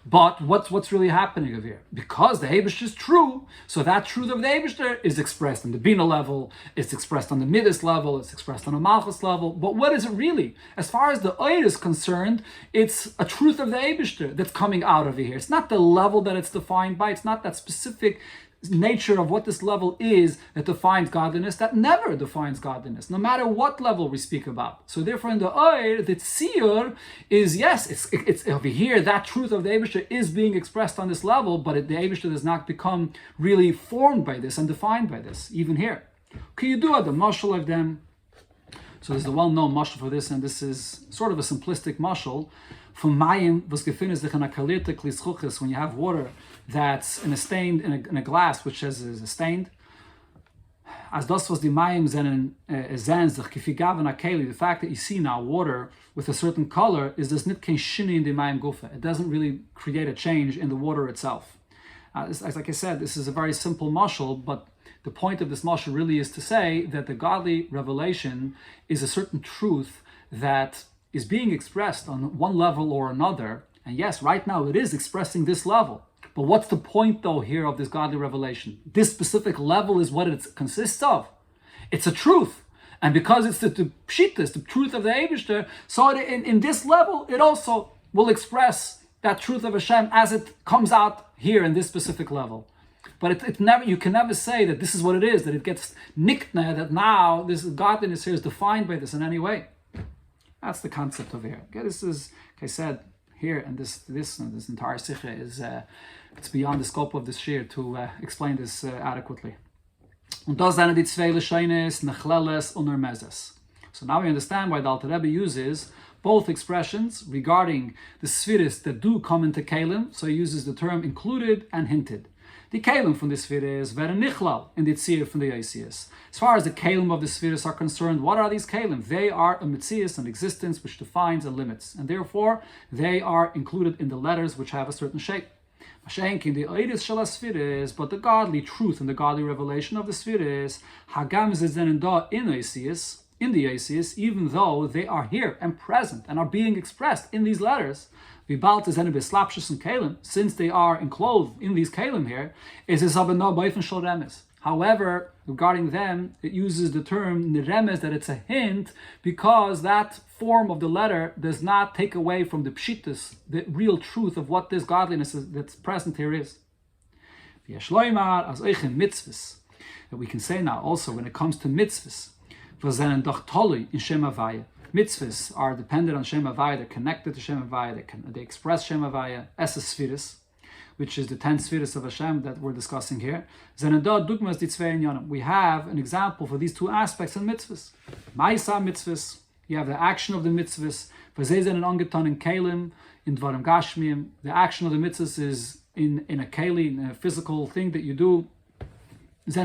But what's really happening over here? Because the Eibusher is true, so that truth of the Eibusher is expressed on the Bina level, it's expressed on the Midas level, it's expressed on the Malchus level. But what is it really? As far as the Oyer is concerned, it's a truth of the Eibusher that's coming out over here. It's not the level that it's defined by, it's not that specific nature of what this level is that defines godliness. That never defines godliness, no matter what level we speak about. So therefore in the Oyer, the tzir is, yes, it's over here, that truth of the Eibusher is being expressed on this level, but the Eibusher does not become really formed by this and defined by this, even here. Can you do the mashal of them? So there's the well-known mashal for this, and this is sort of a simplistic mashal. From mayim was gefindet sich in a kalierte klischuches, when you have water that's in a glass which is stained. As das was die mayim zenen sich gefigaven a keli, the fact that you see now water with a certain color is this nit kein shini in the mayim gufa. It doesn't really create a change in the water itself. As like I said, this is a very simple mashal, but the point of this mashal really is to say that the godly revelation is a certain truth that is being expressed on one level or another. And yes, right now it is expressing this level. But what's the point though here of this godly revelation? This specific level is what it consists of. It's a truth. And because it's the pshitas, the truth of the Eibusher, so in this level, it also will express that truth of Hashem as it comes out here in this specific level. But it never, you can never say that this is what it is, that it gets nikna, that now this godliness here is defined by this in any way. That's the concept of here. Okay, this is, like I said, here, and this entire sikha is it's beyond the scope of this shir to explain this adequately. Und das sind die zwei Lashonos, Nechleles und Hermeses. So now we understand why the Alter Rebbe uses both expressions regarding the spheres that do come into Kalim. So he uses the term included and hinted. The Kalim from the spheres were nichlal in the tzir from the Yisias. As far as the Kalim of the spheres are concerned, what are these Kalim? They are a mitzias, an existence which defines and limits, and therefore they are included in the letters which have a certain shape. In the Igeres shel spheres, but the godly truth and the godly revelation of the spheres, hagam zezenen da in the Yisias, even though they are here and present and are being expressed in these letters. Since they are enclosed in these kalim here, however, regarding them, it uses the term niremes, that it's a hint, because that form of the letter does not take away from the pshitas, the real truth of what this godliness is, that's present here is. That we can say now also when it comes to mitzvahs, mitzvahs are dependent on Shem Havaya, they're connected to Shem Havaya, they express Shem Havaya, Esa Spheres, which is the 10 spheres of Hashem that we're discussing here. We have an example for these two aspects in mitzvahs. Ma'isa mitzvahs, you have the action of the mitzvahs, in Kalim, in Dvarim Gashmim. The action of the mitzvahs is in a Kali, in a physical thing that you do. So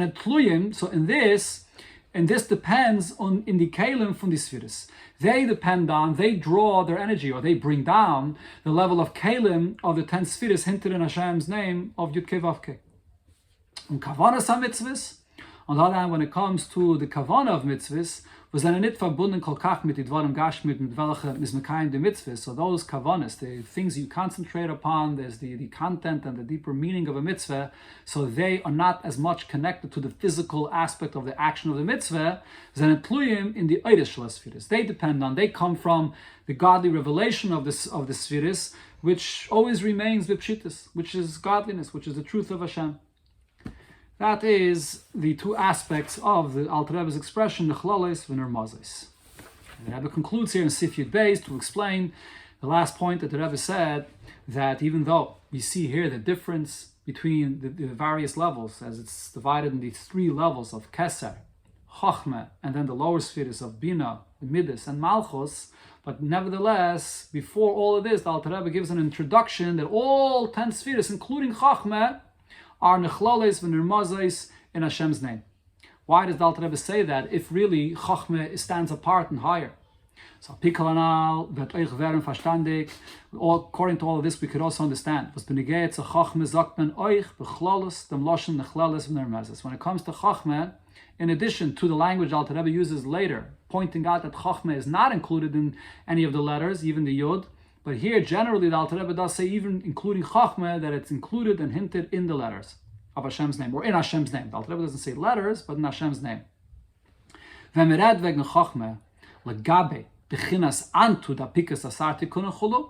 in this, and this depends on in the Kalim from the spheres. They draw their energy, or they bring down the level of Kalim of the 10 spheres hinted in Hashem's name of Yud Kei Vav Kei. And Kavanas HaMitzvahs, on the other hand, when it comes to the Kavanah of mitzvahs, was dann nicht verbunden kolkach mit Dvarim Gashmit mit welche mismekayim the mitzvahs. So those kavanas, the things you concentrate upon, there's the content and the deeper meaning of a mitzvah, so they are not as much connected to the physical aspect of the action of the mitzvah, than tluyim in the Igeres shel spheres. They come from the godly revelation of the spheres, which always remains v'pshitas, which is godliness, which is the truth of Hashem. That is the two aspects of the Alter Rebbe's expression, Nechloles v'Nermazos. The Rebbe concludes here in Sif Yud Beis to explain the last point that the Rebbe said, that even though we see here the difference between the various levels, as it's divided in these three levels of Keser, Chochmah, and then the lower spheres of Bina, the Midas, and Malchus. But nevertheless, before all of this, the Alter Rebbe gives an introduction that all 10 spheres, including Chochmah, are Nechlales v'Nirmazes in Hashem's name. Why does the Alter Rebbe say that if really Chochmah stands apart and higher? So, Pikalanal, wird euch werden verstandig. According to all of this, we could also understand. Was benegeet zu Chochmah sagt man euch bechlales dem Loshen Nechlales v'Nirmazes. When it comes to Chochmah, in addition to the language Alter Rebbe uses later, pointing out that Chochmah is not included in any of the letters, even the Yod, but here generally the Alter Rebbe does say, even including Chochmah, that it's included and hinted in the letters of Hashem's name, or in Hashem's name. The Alter Rebbe doesn't say letters, but in Hashem's name. When we read wegen Chochmah, legabe bechinas antu da pikas asarti kunachulu,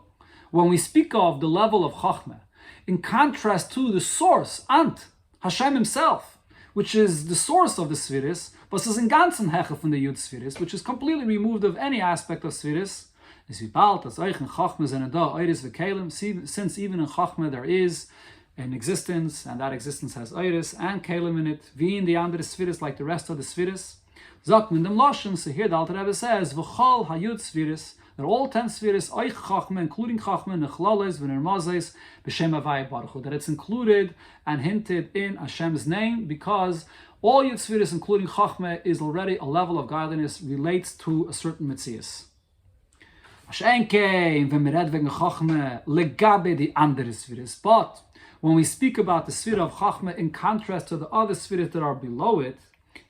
when we speak of the level of Chochmah, in contrast to the source, Ant, Hashem himself, which is the source of the Spheres, was is in ganzen Heche from the Yud Spheres, which is completely removed of any aspect of Spheres, is wie bald as euch in Chochmah sind da Eires v'Kelim, since even in Chochmah there is an existence, and that existence has Eires and Kelim in it, wie in the andere Spheres, like the rest of the Spheres. Sagt man dem Loshen, so here the Alter Rebbe says, v'chol hayud Spheres, that all 10 Spheres, euch Chochmah, including Chochmah, nechlales v'nirmazes, b'shem havaya baruch hu, that it's included and hinted in Hashem's name, because all Yud Spheres, including Chochmah, is already a level of godliness, relates to a certain Metzias. But when we speak about the sphere of Chochmah in contrast to the other spheres that are below it,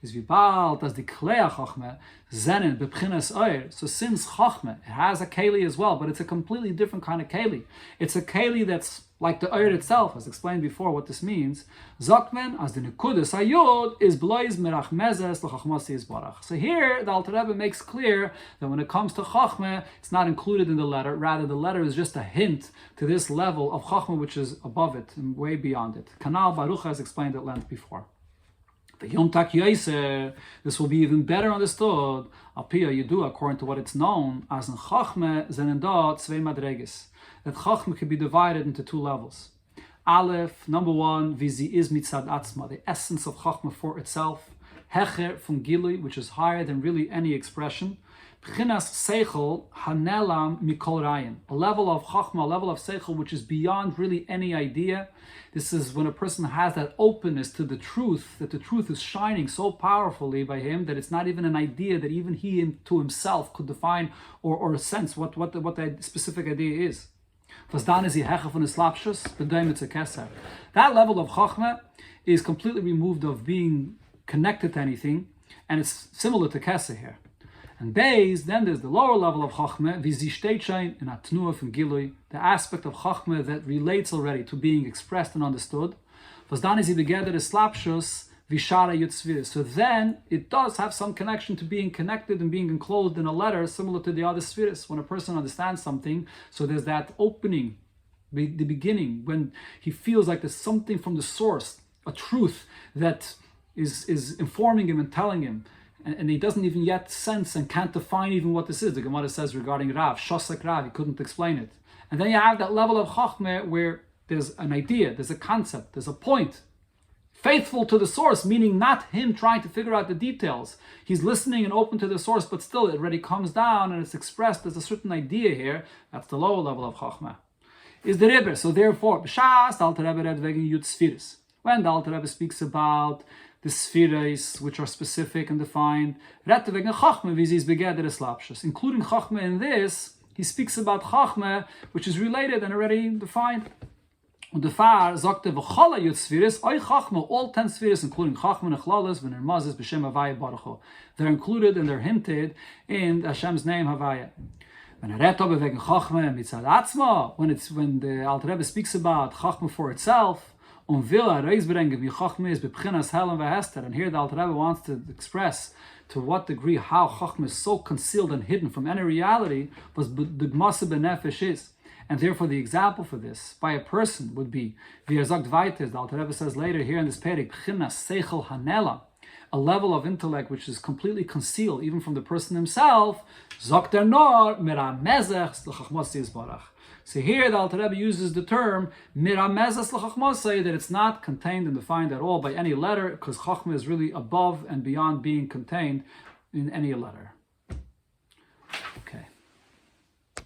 is wie bald as the Klei Chochmah zenen bebchinas oir. So since Chochmah, it has a keli as well, but it's a completely different kind of keli. It's a keli that's like the oir itself, as explained before what this means. Zakmen as the nekudas hayod is blois merachmezes l'chachmasi isbarach. So here the Alter Rebbe makes clear that when it comes to Chochmah, it's not included in the letter. Rather, the letter is just a hint to this level of Chochmah which is above it and way beyond it. Kanal Baruch has explained at length before. The Yom Tak Yoser, this will be even better understood, Alpia Yedu, according to what it's known, as in Chochmah Zenendot Zwei Madreges. That Chochmah can be divided into two levels. Aleph, number one, Vizi is Mitzad Atzma, the essence of Chochmah for itself. Hecher from Gilui, which is higher than really any expression. B'chinas Seichel Hanelam Mikol Rayin, a level of Chochmah, a level of Seichel which is beyond really any idea. This is when a person has that openness to the truth, that the truth is shining so powerfully by him that it's not even an idea that even he to himself could define or sense what the specific idea is. That level of Chochmah is completely removed of being connected to anything, and it's similar to Kesser here. And Beis, then there's the lower level of Chochmah, Vizishteitschein in Atnua from Gilui, the aspect of Chochmah that relates already to being expressed and understood. Was dann is he together the slapshus Vishara Yutzviris. So then it does have some connection to being connected and being enclosed in a letter similar to the other spheres. When a person understands something, so there's that opening, the beginning, when he feels like there's something from the source, a truth that is informing him and telling him. And he doesn't even yet sense and can't define even what this is. The Gemara says regarding Rav, Shosak Rav, he couldn't explain it. And then you have that level of Chochmah where there's an idea, there's a concept, there's a point. Faithful to the source, meaning not him trying to figure out the details. He's listening and open to the source, but still it already comes down and it's expressed as a certain idea here. That's the lower level of Chochmah. Is the Rebbe. So therefore, B'shas, the Alter Rebbe read wegen Yud Sfiris. When the Alter Rebbe speaks about the spheres which are specific and defined, including Chochmah in this, he speaks about Chochmah which is related and already defined. Und der Far sagte, v'chola Yud Sfiris, oi Chochmah, all 10 spheres, including Chochmah, Nechlales, v'nirmazes, b'shem Havaya Baruch Hu. They're included and they're hinted in Hashem's name, Havaya. When the Alter Rebbe speaks about Chochmah for itself, and here the Alter Rebbe wants to express to what degree how Chochmah is so concealed and hidden from any reality, was the Gmasa B'nefesh is. And therefore the example for this by a person would be, the Alter Rebbe says later here in this Perek, a level of intellect which is completely concealed even from the person himself. Sagt nor miramezech l'chachmas yisbarach. So here the Alter Rebbe uses the term miramezes l'chachmasei, that it's not contained and defined at all by any letter, because chachma is really above and beyond being contained in any letter.